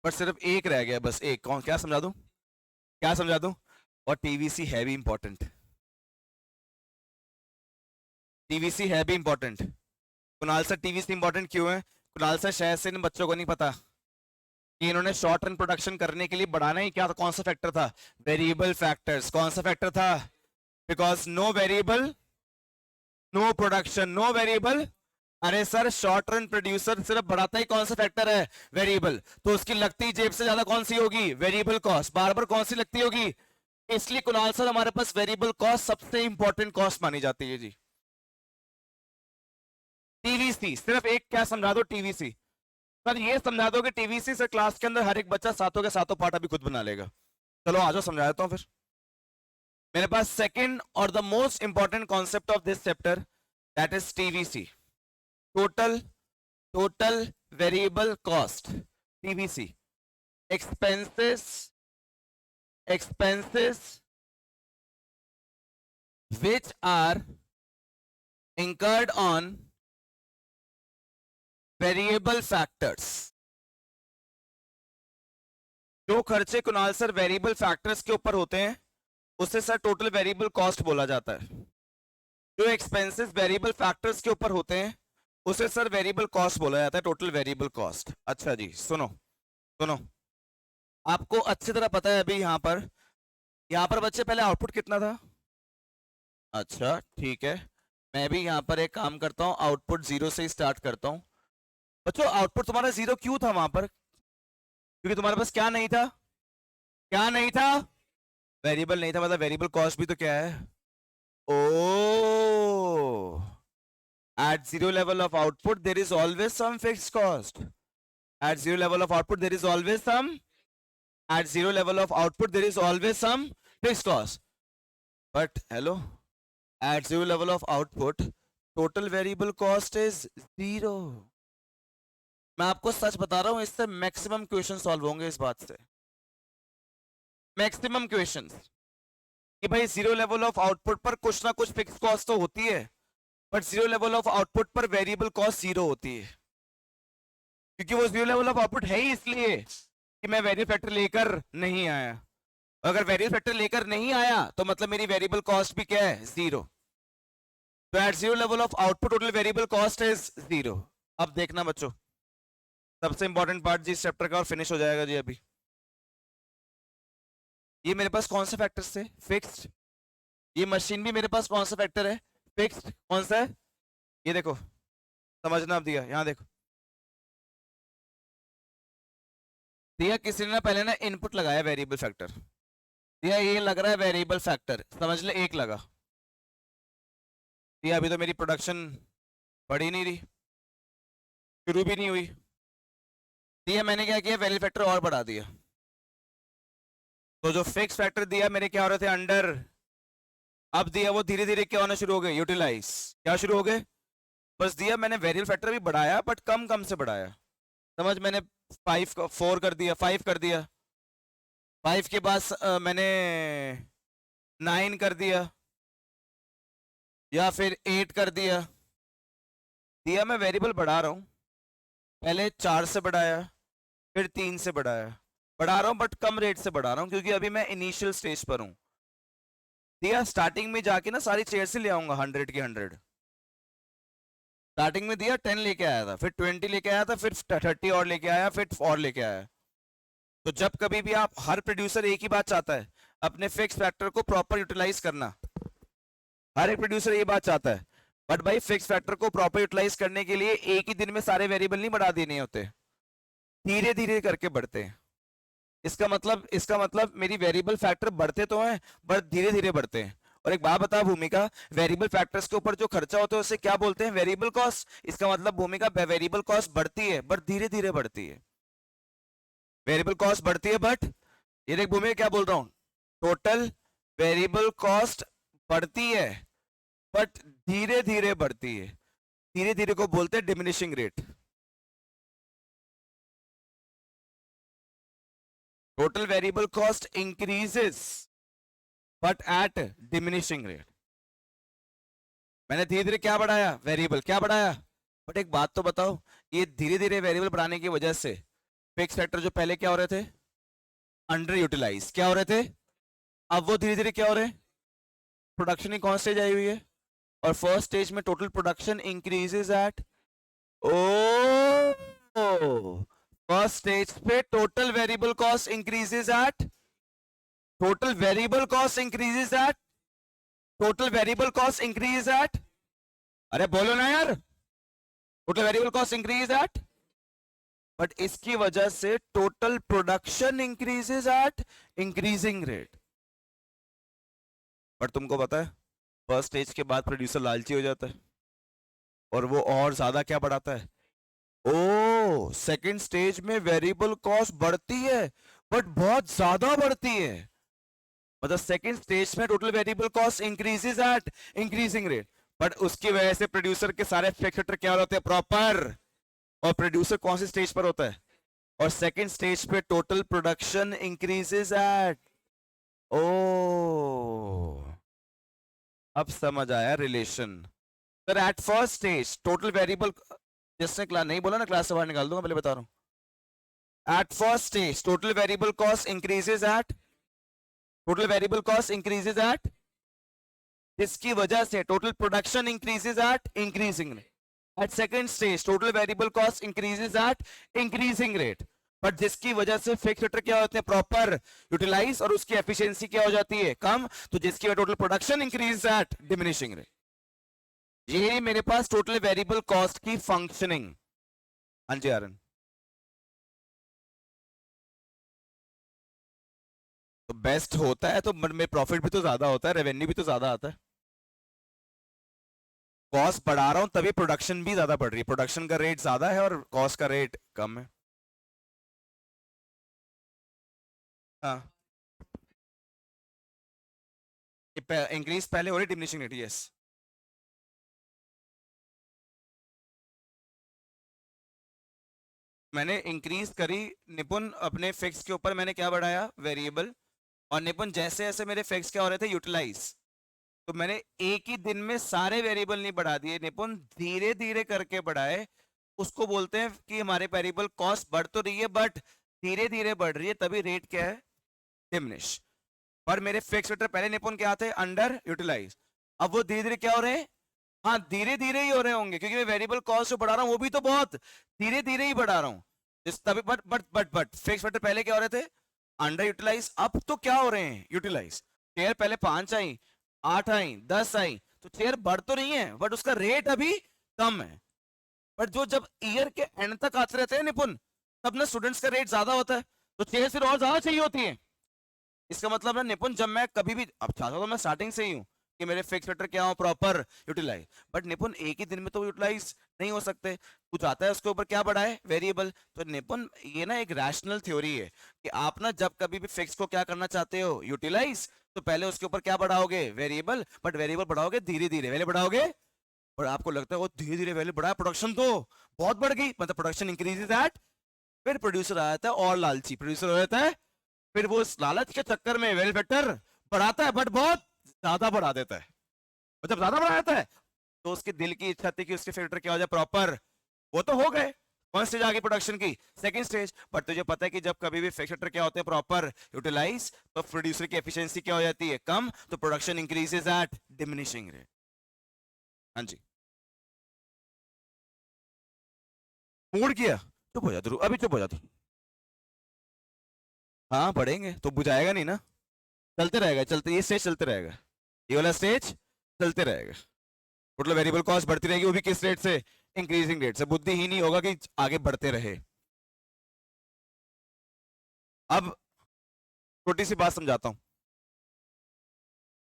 पर सिर्फ एक रह गया, बस एक। कौन? क्या समझा दूं? क्या समझा दूं? और टीवीसी है भी इंपॉर्टेंट। टीवीसी है भी important. Kunal sir TVC important क्यों है? कुणाल सर शायद से इन बच्चों को नहीं पता कि इन्होंने शॉर्ट रन प्रोडक्शन करने के लिए बढ़ाना ही क्या था? कौन सा फैक्टर था? Variable factors. कौन सा फैक्टर था? Because no variable no production, no variable. अरे सर, शॉर्ट रन प्रोड्यूसर सिर्फ बढ़ाता ही कौन सा फैक्टर है? वेरिएबल। तो उसकी लगती जेब से ज्यादा कौन सी होगी? Variable cost. बार बार कौन सी लगती होगी? इसलिए कुणाल सर हमारे पास वेरिएबल कॉस्ट सबसे इंपॉर्टेंट कॉस्ट मानी जाती है जी। टीवीसी सिर्फ एक क्या समझा दो? टीवीसी सर ये समझा दो कि टीवीसी से क्लास के अंदर हर एक बच्चा सातों के सातों पार्ट अभी खुद बना लेगा। चलो आ जाओ, समझा देता हूं फिर। मेरे पास सेकंड और the most important concept of this chapter, that is TVC, total variable cost. TVC, expenses which are incurred on variable factors. जो खर्चे कुणाल सर वेरिएबल फैक्टर्स के ऊपर होते हैं उसे सर टोटल वेरिएबल कॉस्ट बोला जाता है। जो एक्सपेंसेस वेरिएबल फैक्टर्स के ऊपर होते हैं उसे सर वेरिएबल कॉस्ट बोला जाता है, टोटल वेरिएबल कॉस्ट। अच्छा जी, सुनो सुनो, आपको अच्छी तरह पता है अभी यहाँ पर बच्चे पहले आउटपुट कितना था? अच्छा ठीक है, मैं भी यहाँ पर एक काम करता हूँ, आउटपुट 0 से ही स्टार्ट करता हूँ। बच्चों आउटपुट तुम्हारा 0 क्यों था वहां पर? क्योंकि तुम्हारे पास क्या नहीं था? क्या नहीं था? वेरिएबल नहीं था। मतलब वेरिएबल कॉस्ट भी तो क्या है? ओ, at zero level of output there is always some fixed cost. At zero level of output there is always some fixed cost. But hello, at zero level of output total variable cost is 0. मैं आपको सच बता रहा हूं, इससे मैक्सिमम क्वेश्चन सॉल्व होंगे इस बात से। मैक्सिमम क्वेश्चंस कि भाई जीरो लेवल ऑफ आउटपुट पर कुछ ना कुछ फिक्स कॉस्ट तो होती है, but zero level of output पर वेरिएबल कॉस्ट 0 होती है। क्योंकि वो जीरो लेवल ऑफ आउटपुट है ही इसलिए कि मैं वेरिएबल फैक्टर लेकर नहीं आया। अगर वेरिएबल फैक्टर लेकर नहीं आया तो मतलब मेरी वेरिएबल कॉस्ट भी क्या है? 0। तो at zero level of output total variable cost is 0। अब देखना बच्चों, सबसे इंपॉर्टेंट पार्ट जी इस चैप्टर का, और फिनिश हो जाएगा जी अभी। ये मेरे पास कौन से फैक्टर्स थे? फिक्स्ड। ये मशीन भी मेरे पास कौन सा फैक्टर है? फिक्स्ड। कौन सा है? ये देखो, समझना अब दिया, यहां देखो दिया किसी ने पहले ना इनपुट लगाया वेरिएबल फैक्टर, दिया ये लग रहा है वेरिएबल फैक्टर, समझ ले एक लगा दिया। अभी तो मेरी प्रोडक्शन बढ़ ही नहीं रही, शुरू भी नहीं हुई। दिया मैंने क्या किया? वेरिएबल फैक्टर और बढ़ा दिया। तो जो फिक्स फैक्टर दिया मेरे क्या हो रहे थे? अंडर। अब दिया वो धीरे धीरे क्या होना शुरू हो गए? यूटिलाइज। क्या शुरू हो गए? बस दिया मैंने वेरिएबल फैक्टर भी बढ़ाया, बट कम कम से बढ़ाया। समझ, मैंने 4 कर दिया, 5 कर दिया, 5 के बाद मैंने 9 कर दिया, या फिर 8 कर दिया। दिया मैं वेरिएबल बढ़ा रहा हूं, पहले 4 से बढ़ाया, फिर 3 से बढ़ा रहा हूं, बट कम रेट से बढ़ा रहा हूं क्योंकि अभी मैं इनिशियल स्टेज पर हूं। दिया स्टार्टिंग में जाके ना सारी चेयर से ले आऊंगा 100 की 100। स्टार्टिंग में दिया 10 लेके आया था, फिर 20 लेके आया था, फिर 30 और लेके आया, फिर 4 लेके आया। तो जब कभी भी आप, हर प्रोड्यूसर एक ही बात चाहता है, अपने फिक्स फैक्टर को प्रॉपर यूटिलाइज करना। हर एक प्रोड्यूसर ये बात चाहता है, बट भाई फिक्स फैक्टर को प्रॉपर यूटिलाइज करने के लिए एक ही दिन में सारे वेरिएबल नहीं बढ़ा देने होते, धीरे धीरे करके बढ़ते हैं। इसका मतलब मेरी वेरिएबल फैक्टर बढ़ते तो हैं, बट धीरे धीरे बढ़ते हैं। और एक बात बता भूमिका, वेरिएबल फैक्टर्स के ऊपर जो खर्चा होता है उसे क्या बोलते हैं? Variable cost. इसका मतलब भूमिका वेरिएबल कॉस्ट बढ़ती है, बट धीरे धीरे बढ़ती है। वेरिएबल कॉस्ट बढ़ती है, बट ये देख भूमिका क्या बोल रहा हूं, टोटल वेरिएबल कॉस्ट बढ़ती है, बट धीरे धीरे बढ़ती है, धीरे धीरे को बोलते हैं diminishing rate. Total variable cost increases but at diminishing rate. मैंने धीरे धीरे क्या बढ़ाया, वेरिएबल क्या बढ़ाया। बट एक बात तो बताओ, ये धीरे धीरे वेरिएबल बढ़ाने की वजह से फिक्स फैक्टर जो पहले क्या हो रहे थे, अंडर यूटिलाइज क्या हो रहे थे, अब वो धीरे धीरे क्या हो रहे हैं, प्रोडक्शन की कौन स्टेज आई हुई है, और फर्स्ट स्टेज में total production increases at, oh first stage पे total variable cost increases at, total variable cost increases at, total variable cost increase at, अरे बोलो ना यार, total variable cost increase at, but इसकी वजह से total production increases at increasing rate. But तुमको पता है फर्स्ट स्टेज के बाद प्रोड्यूसर लालची हो जाता है और वो और ज्यादा क्या बढ़ाता है, ओ सेकंड स्टेज में वेरिएबल कॉस्ट बढ़ती है बट बहुत ज्यादा बढ़ती है, मतलब सेकंड स्टेज में total variable cost increases at increasing rate, but उसकी वजह से प्रोड्यूसर के सारे फैक्टर क्या होते हैं, प्रॉपर, और प्रोड्यूसर कौन सी स्टेज पर होता है, और सेकंड स्टेज पे टोटल प्रोडक्शन इंक्रीजेस एट, ओ अब समझ आया relation. Sir eight first stage total variable, जिसने क्लास नहीं बोला ना क्लास से बाहर निकाल दूंगा, पहले बता रहा हूं, at first stage total variable cost increases at, total variable cost increases at, जिसकी वजह से total production increases at increasing rate, at second stage total variable cost increases at increasing rate, but जिसकी वजह से फिक्स फैक्टर क्या होते हैं, प्रॉपर यूटिलाइज, और उसकी एफिशिएंसी क्या हो जाती है, कम, तो जिसकी वजह total production increase at diminishing rate. ये मेरे पास टोटल वेरिएबल कॉस्ट की फंक्शनिंग। हाँ जी आरन, तो बेस्ट होता है तो में प्रॉफिट भी तो ज्यादा होता है, रेवेन्यू भी तो ज्यादा आता है। कॉस्ट बढ़ा रहा हूं तभी प्रोडक्शन भी ज्यादा बढ़ रही है, प्रोडक्शन का रेट ज्यादा है और कॉस्ट का रेट कम है। हाँ इंक्रीज पहले हो रही, डिमिनिशिंग रेट, यस। मैंने इंक्रीज करी निपुण अपने फिक्स के ऊपर, मैंने क्या बढ़ाया, वेरिएबल, और निपुण जैसे जैसे मेरे फिक्स क्या हो रहे थे, यूटिलाइज, तो मैंने एक ही दिन में सारे वेरिएबल नहीं बढ़ा दिए निपुण, धीरे धीरे करके बढ़ाए। उसको बोलते हैं कि हमारे वेरिएबल कॉस्ट बढ़ तो रही है बट धीरे धीरे बढ़ रही है, तभी रेट क्या है, डिमिनिश। पर मेरे फिक्स फैक्टर पहले निपुण क्या थे, अंडर यूटिलाइज, अब वो धीरे धीरे क्या हो रहे हैं, हाँ धीरे धीरे ही हो रहे होंगे, क्योंकि मैं वेरिएबल कॉस्ट जो बढ़ा रहा हूँ वो भी तो बहुत धीरे धीरे ही बढ़ा रहा हूँ, इस तभी बट फिक्स फैक्टर पहले क्या हो रहे थे, अंडर यूटिलाइज, अब तो क्या हो रहे हैं, यूटिलाइज। चेयर पहले 5 आई, 8 आई, 10 आई, तो चेयर बढ़ तो रही है बट उसका रेट अभी कम है। बट जो जब ईयर के एंड तक आते रहते हैं निपुण, तब ना स्टूडेंट्स का रेट ज्यादा होता है, तो चेयर फिर और ज्यादा चाहिए होती है। इसका मतलब ना निपुण, जब मैं कभी भी, अब चाहता तो मैं स्टार्टिंग से ही हूँ कि मेरे फिक्स फैक्टर क्या हो, प्रॉपर यूटिलाइज, बट निपुण एक ही दिन में तो यूटिलाइज नहीं हो सकते, कुछ आता है उसके ऊपर क्या बढ़ाए, वेरिएबल। तो निपुण ये ना एक रैशनल थ्योरी है कि आप ना जब कभी भी फिक्स को क्या करना चाहते हो, यूटिलाइज, तो पहले उसके ऊपर क्या बढ़ाओगे, वेरिएबल, बट वेरिएबल बढ़ाओगे धीरे धीरे, वैल्यू बढ़ाओगे, और आपको लगता है वो धीरे धीरे वैल्यू बढ़ाया, प्रोडक्शन तो बहुत बढ़ गई, मतलब प्रोडक्शन इंक्रीजेस एट, फिर प्रोड्यूसर आ जाता है और लालची प्रोड्यूसर हो जाता है, फिर वो इस लालच के चक्कर में वैल्यू फैक्टर बढ़ाता है बट बहुत ज्यादा बढ़ा देता है, और जब ज्यादा बढ़ा देता है तो उसके दिल की इच्छा थी कि उसके फैक्टर क्या हो जाए, प्रॉपर, वो तो हो गए, कौन स्टेज आ गई प्रोडक्शन की, सेकंड स्टेज, बट तुझे पता है कि जब कभी भी फैक्टर क्या होते हैं, प्रॉपर यूटिलाइज, तो प्रोड्यूसर की एफिशिएंसी क्या हो जाती है, कम, तो production increases eight diminishing rate. हाँ जी, मूड किया, चुप हो जा तू, अभी चुप हो जा तू। हाँ बढ़ेंगे तो बुझाएगा नहीं ना, चलते रहेगा, चलते, ये स्टेज चलते रहेगा, ये वाला स्टेज चलते रहेगा, टोटल वेरिएबल कॉस्ट बढ़ती रहेगी, वो भी किस रेट से, इंक्रीजिंग रेट से। बुद्धि ही नहीं होगा कि आगे बढ़ते रहे। अब छोटी सी बात समझाता हूं,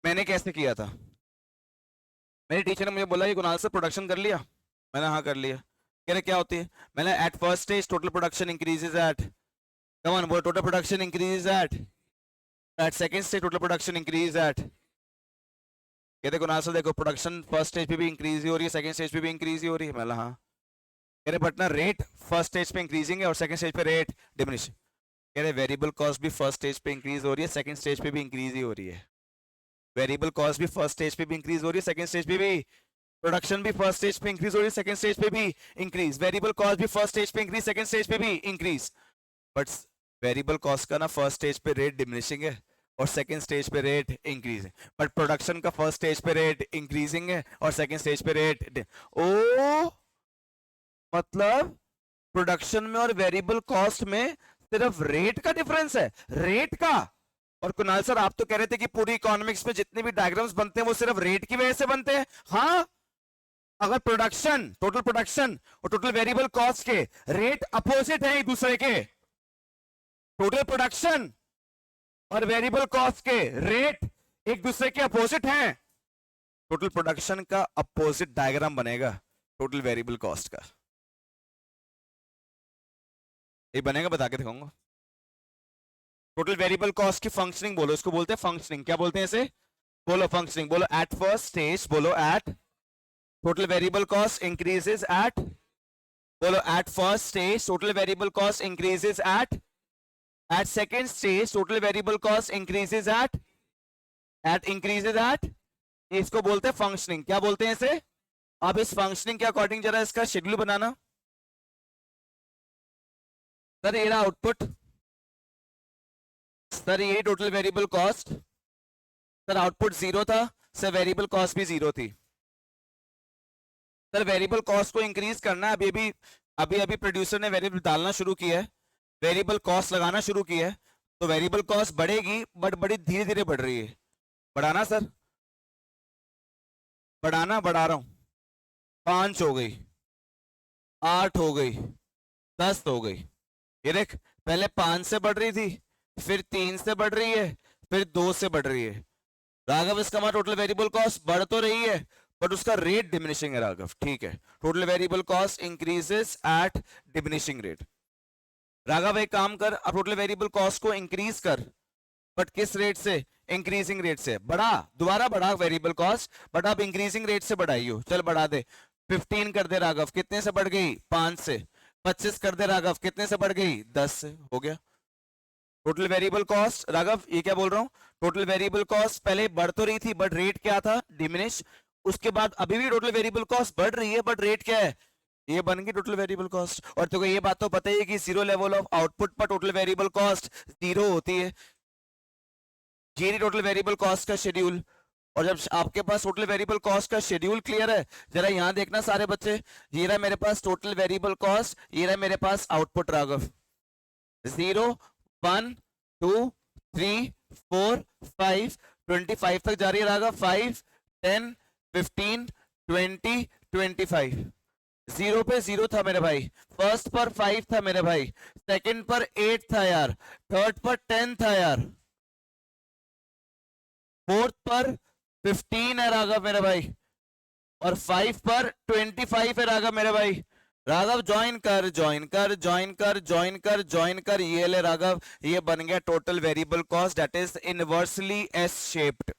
मैंने कैसे किया था। मेरे टीचर ने मुझे बोला कि कुणाल से प्रोडक्शन कर लिया, मैंने हाँ कर लिया। कह रहे क्या होती है, मैंने at first stage total production increases at, come on बोल, total production increases at second stage total production increase at, ये देखो ना सर, देखो प्रोडक्शन फर्स्ट स्टेज पे भी इंक्रीज ही हो रही है, सेकंड स्टेज पे भी इंक्रीज ही हो रही है। मतलब हाँ कह रहे बट ना रेट फर्स्ट स्टेज पे इंक्रीजिंग है और सेकंड स्टेज पे रेट डिमिनिश। कह रहे वेरिएबल कॉस्ट भी फर्स्ट स्टेज पे इंक्रीज हो रही है, सेकंड स्टेज पे भी इंक्रीज ही हो रही है। वेरिएबल कॉस्ट भी फर्स्ट स्टेज पे भी इंक्रीज हो रही है, सेकंड स्टेज पे भी। प्रोडक्शन भी फर्स्ट स्टेज पे इंक्रीज हो रही है, सेकंड स्टेज पे भी इंक्रीज। वेरिएबल कॉस्ट भी फर्स्ट स्टेज पे इंक्रीज, सेकंड स्टेज पे भी इंक्रीज। बट वेरिएबल कॉस्ट का ना फर्स्ट स्टेज पे रेट डिमिनिशिंग है और सेकंड स्टेज पे रेट इंक्रीज है। बट प्रोडक्शन का फर्स्ट स्टेज पे रेट इंक्रीजिंग है और सेकंड स्टेज पे रेट ओ मतलब प्रोडक्शन में और वेरिएबल कॉस्ट में सिर्फ रेट का डिफरेंस है, रेट का। और कुणाल सर आप तो कह रहे थे कि पूरी इकोनॉमिक्स में जितने भी डायग्राम्स बनते हैं वो सिर्फ रेट की वजह से बनते हैं। हाँ, अगर प्रोडक्शन, टोटल प्रोडक्शन और टोटल वेरिएबल कॉस्ट के रेट अपोजिट हैं एक दूसरे के, टोटल प्रोडक्शन और वेरिएबल कॉस्ट के रेट एक दूसरे के अपोजिट हैं, टोटल प्रोडक्शन का अपोजिट डायग्राम बनेगा टोटल वेरिएबल कॉस्ट का। ये बनेगा, बता के दिखाऊंगा। टोटल वेरिएबल कॉस्ट की फंक्शनिंग बोलो, इसको बोलते हैं फंक्शनिंग। क्या बोलते हैं इसे? बोलो फंक्शनिंग। बोलो एट फर्स्ट स्टेज, बोलो at total variable cost increases at, बोलो at first stage total variable cost increases at second stage total variable cost increases at increases at. इसको बोलते हैं फंक्शनिंग। क्या बोलते हैं इसे? अब इस फंक्शनिंग के अकॉर्डिंग जरा इसका शेड्यूल बनाना। सर ये रहा आउटपुट, सर ये total variable cost, sir output 0 था, सर वेरिएबल कॉस्ट भी 0 थी। सर वेरिएबल कॉस्ट को इंक्रीज करना है, अभी अभी प्रोड्यूसर ने वेरिएबल डालना शुरू किया है, वेरिएबल कॉस्ट लगाना शुरू किया है, तो वेरिएबल कॉस्ट बढ़ेगी बट बड़ी धीरे धीरे बढ़ रही है। बढ़ाना सर, बढ़ाना, बढ़ा रहा हूं। 5 हो गई, 8 हो गई, 10 हो गई। ये देख, पहले 5 से बढ़ रही थी, फिर 3 से बढ़ रही है, फिर 2 से बढ़ रही है। राघव इसका मतलब टोटल वेरिएबल कॉस्ट बढ़ तो रही है बट उसका रेट डिमिनिशिंग है। राघव ठीक है, total variable cost increases eight diminishing rate. Raghav एक काम कर, अब टोटल वेरिएबल कॉस्ट को इंक्रीज कर, बट किस रेट से? इंक्रीजिंग रेट से। बढ़ा, दोबारा बढ़ा वेरिएबल कॉस्ट, बट अब इंक्रीजिंग रेट से बढ़ाइयो। चल बढ़ा दे, 15 कर दे राघव, कितने से बढ़ गई? 5 से। 25 कर दे राघव, कितने से बढ़ गई? 10 से। हो गया टोटल वेरिएबल कॉस्ट। राघव ये क्या बोल रहा हूं, टोटल वेरिएबल कॉस्ट पहले बढ़ तो रही थी बट रेट क्या था? डिमिनिश। उसके बाद अभी भी टोटल वेरिएबल कॉस्ट बढ़ रही है बट रेट क्या है? ये बन गई टोटल वेरिएबल कॉस्ट। और तो ये बात तो पता ही है कि 0 लेवल ऑफ आउटपुट पर टोटल वेरिएबल कॉस्ट 0 होती है। ये टोटल वेरिएबल कॉस्ट का शेड्यूल। और जब आपके पास टोटल वेरिएबल कॉस्ट का शेड्यूल क्लियर है, जरा यहां देखना सारे बच्चे, ये रहा मेरे पास टोटल वेरिएबल कॉस्ट, ये रहा मेरे पास आउटपुट राघव। 0 1 2 3 4 5 25 तक जा रही है राघव। 5 10 15 20 25। 0 पे 0 था मेरे भाई, फर्स्ट पर 5 था मेरे भाई, सेकंड पर 8 था यार, थर्ड पर 10 था यार, फोर्थ पर 15 है राघव मेरे भाई, और 5 पर 25 है राघव मेरे भाई। राघव ज्वाइन कर, ज्वाइन कर, ज्वाइन कर, ज्वाइन कर, ज्वाइन कर। ये ले राघव, ये बन गया total variable cost that is inversely S shaped.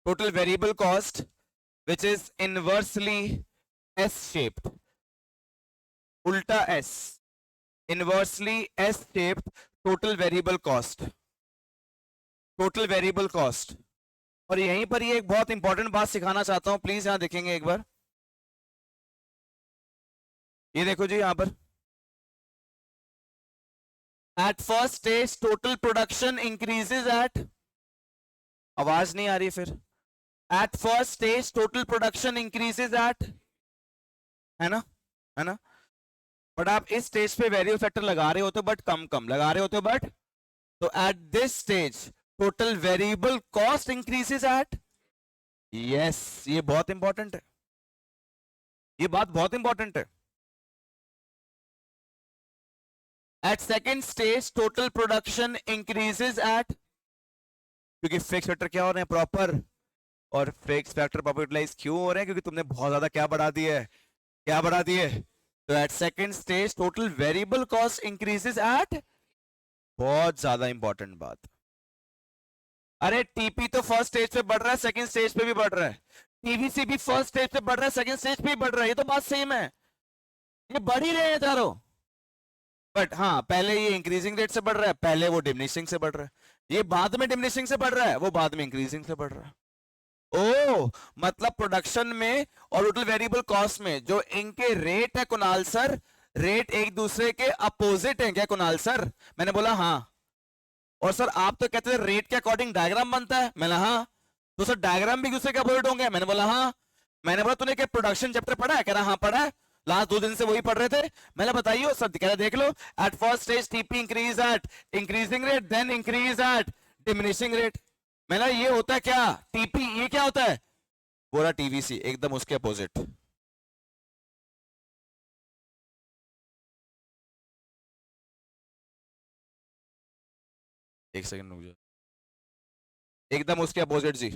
Total variable cost which is inversely S shaped, उल्टा S, inversely S shaped total variable cost, total variable cost। और यहीं पर ये एक बहुत इंपॉर्टेंट बात सिखाना चाहता हूं, प्लीज यहां देखेंगे एक बार। ये देखो जी यहां पर, eight first stage total production increases eight, आवाज नहीं आ रही फिर, eight first stage total production increases eight, है ना, है ना। बट आप इस स्टेज पे वैल्यू फैक्टर लगा रहे होते हो बट कम कम लगा रहे होते हो, बट तो at this stage total variable cost increases at, yes, ये बहुत इंपॉर्टेंट है, ये बात बहुत इंपॉर्टेंट है। At second stage total production increases at, क्योंकि फिक्स फैक्टर क्या हो रहे हैं? प्रॉपर। और फिक्स फैक्टर प्रॉपर यूटिलाइज क्यों हो रहे हैं? क्योंकि तुमने बहुत ज्यादा क्या बढ़ा दिया है, क्या बढ़ा दिए? तो at second stage total variable cost increases at, बहुत ज्यादा इंपॉर्टेंट बात। अरे टीपी तो फर्स्ट स्टेज पे बढ़ रहा है, सेकंड स्टेज पे भी बढ़ रहा है, टीवीसी भी फर्स्ट स्टेज पे बढ़ रहा है, सेकंड स्टेज पे भी बढ़ रहा है, ये तो बात सेम है, ये बढ़ ही रहे हैं चारों। बट हाँ, पहले ये इंक्रीजिंग रेट से बढ़ रहा है, पहले वो डिमिनिशिंग से बढ़ रहा है, ये बाद में डिमिनिशिंग से बढ़ रहा है, वो बाद में इंक्रीजिंग से बढ़ रहा है। ओ मतलब प्रोडक्शन में और टोटल वेरिएबल कॉस्ट में जो इनके रेट है कुणाल सर, रेट एक दूसरे के अपोजिट है क्या कुणाल सर? मैंने बोला हाँ। और सर आप तो कहते थे रेट के अकॉर्डिंग डायग्राम बनता है, मैंने हाँ। तो सर डायग्राम भी एक दूसरे के अपोजिट होंगे, मैंने बोला हाँ। मैंने बोला तूने क्या प्रोडक्शन चैप्टर पढ़ा है? कह रहा हाँ पढ़ा है, लास्ट 2 दिन से वही पढ़ रहे थे। मैंने बताइए सर, कह रहा देख लो, at first stage TP increase at increasing rate, then increase at diminishing rate. मैंने ये होता है क्या टीपी, ये क्या होता है? बोला टीवीसी, एकदम उसके अपोजिट। एक सेकंड रुक जाओ, एकदम उसके अपोजिट जी।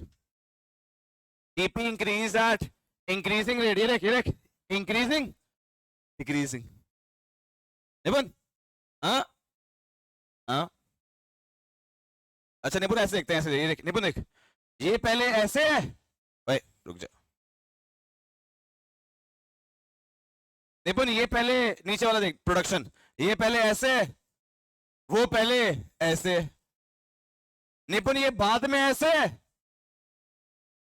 TP increase at increasing rate, ये देख इंक्रीजिंग डिक्रीजिंग। निपुण हाँ हाँ, अच्छा निपुण ऐसे देखते हैं, ऐसे ये देख निपुण देख, ये पहले ऐसे है भाई, रुक जा निपुण, ये पहले नीचे वाला देख प्रोडक्शन, ये पहले ऐसे है, वो पहले ऐसे है। निपुण ये बाद में ऐसे है,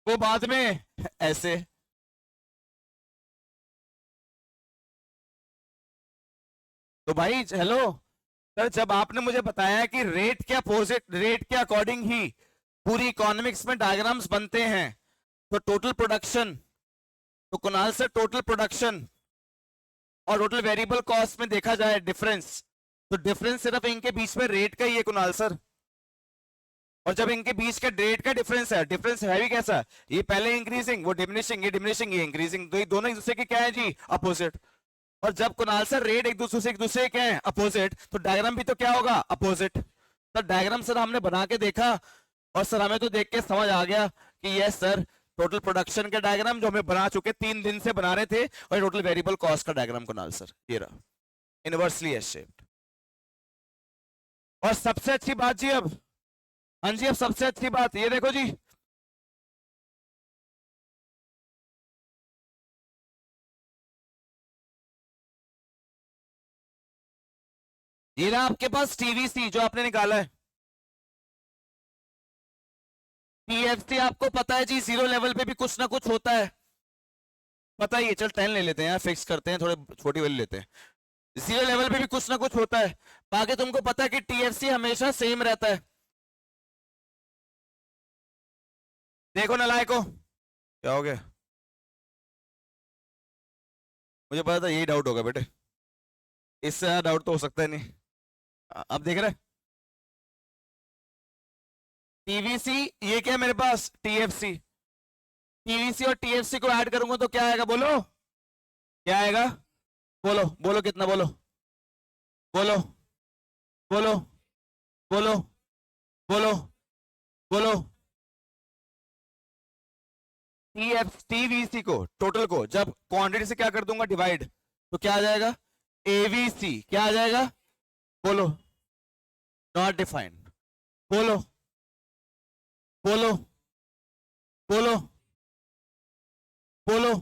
वो बाद में ऐसे। तो भाई हेलो सर, जब आपने मुझे बताया कि रेट के अपोजिट, रेट के अकॉर्डिंग ही पूरी इकोनॉमिक्स में डायग्राम्स बनते हैं, तो टोटल प्रोडक्शन, तो कुणाल सर टोटल प्रोडक्शन और टोटल वेरिएबल कॉस्ट में देखा जाए डिफरेंस, तो डिफरेंस सिर्फ इनके बीच में रेट का ही है कुणाल सर। और जब इनके बीच का रेट का डिफरेंस है, डिफरेंस है भी कैसा, ये पहले इंक्रीजिंग, वो डिमिनिशिंग, ये डिमिनिशिंग, ये इंक्रीजिंग, तो ये दोनों एक दूसरे के क्या है जी, अपोजिट। और जब कुणाल सर रेट एक दूसरे के हैं अपोजिट, तो डायग्राम भी तो क्या होगा, अपोजिट। तो डायग्राम सर हमने बना के देखा, और सर हमें तो देख के समझ आ गया कि यस सर, टोटल प्रोडक्शन के डायग्राम जो हमें बना चुके 3 दिन से बना रहे थे, और टोटल वेरिएबल कॉस्ट का डायग्राम कुणाल सर ये रहा, इनवर्सली एस शेप्ड। और सबसे अच्छी बात जी अब, हाँ जी अब सबसे अच्छी बात ये देखो जी, ये रहा आपके पास टीवीसी जो आपने निकाला है। पीएफसी आपको पता है जी, 0 लेवल पे भी कुछ ना कुछ होता है, पता ही है। चल 10 ले लेते हैं यार, फिक्स करते हैं, थोड़े छोटी वाली लेते हैं। 0 लेवल पे भी कुछ ना कुछ होता है, बाकी तुमको पता है कि टीएफसी हमेशा सेम रहता है। देखो नलायको, क्या हो गया? मुझे पता था यही डाउट होगा बेटे, इससे ज्यादा डाउट तो हो सकता है नहीं। अब देख रहे, टीवीसी, ये क्या है मेरे पास, टीएफसी। टीवीसी और टीएफसी को ऐड करूंगा तो क्या आएगा, बोलो क्या आएगा, बोलो बोलो कितना, बोलो बोलो बोलो बोलो बोलो बोलो। टीवीसी को, टोटल को जब क्वांटिटी से क्या कर दूंगा डिवाइड, तो क्या आ जाएगा, एवीसी, क्या आ जाएगा, बोलो, नॉट डिफाइंड, बोलो बोलो बोलो बोलो।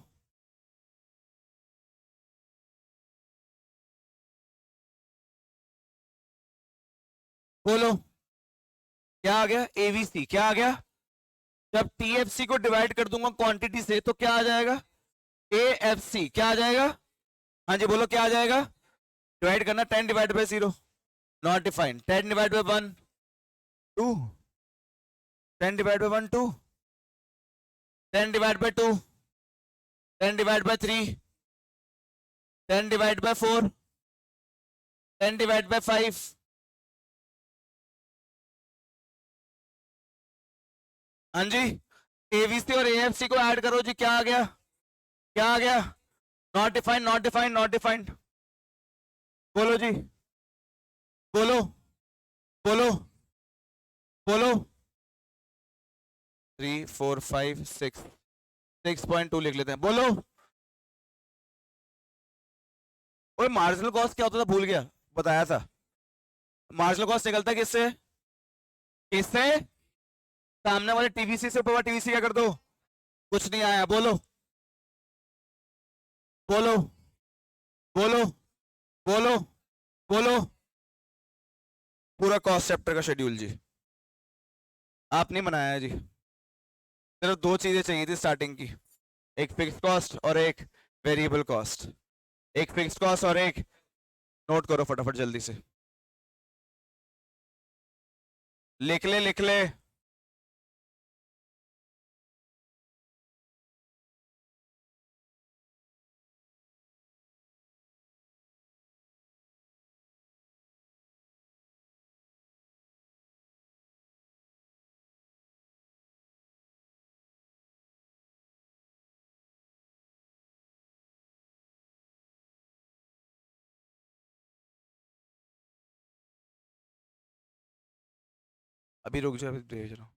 बोलो क्या आ गया, एवीसी क्या आ गया, जब टीएफसी को डिवाइड कर दूंगा क्वांटिटी से तो क्या आ जाएगा, एएफसी, क्या आ जाएगा, हाँ जी बोलो क्या आ जाएगा, डिवाइड करना 10 divide by 0, not defined, 10 divide by 1 2, 10 divide by 1 2, 10 divide by 2, 10 divide by 3, 10 divide by 4, 10 divide by 5, हाँ जी। एवीसी और एएफसी को ऐड करो जी, क्या आ गया, क्या आ गया, not defined not defined not defined, बोलो जी बोलो बोलो बोलो। 3 4 5 6, 6.2 लिख लेते हैं, बोलो। ओए मार्जिनल कॉस्ट क्या होता था, भूल गया, बताया था। मार्जिनल कॉस्ट निकलता है किससे, किससे, सामने वाले टीवीसी से ऊपर वाला टीवीसी क्या कर दो, कुछ नहीं आया, बोलो बोलो बोलो बोलो बोलो। पूरा कॉस्ट चैप्टर का शेड्यूल जी आप नहीं बनाया है जी, सिर्फ दो चीजें चाहिए थी स्टार्टिंग की, एक फिक्स कॉस्ट और एक वेरिएबल कॉस्ट। एक फिक्स कॉस्ट और एक, नोट करो फटाफट जल्दी से, लिख ले लिख ले। अभी रुक जा, अभी भेज रहा हूँ।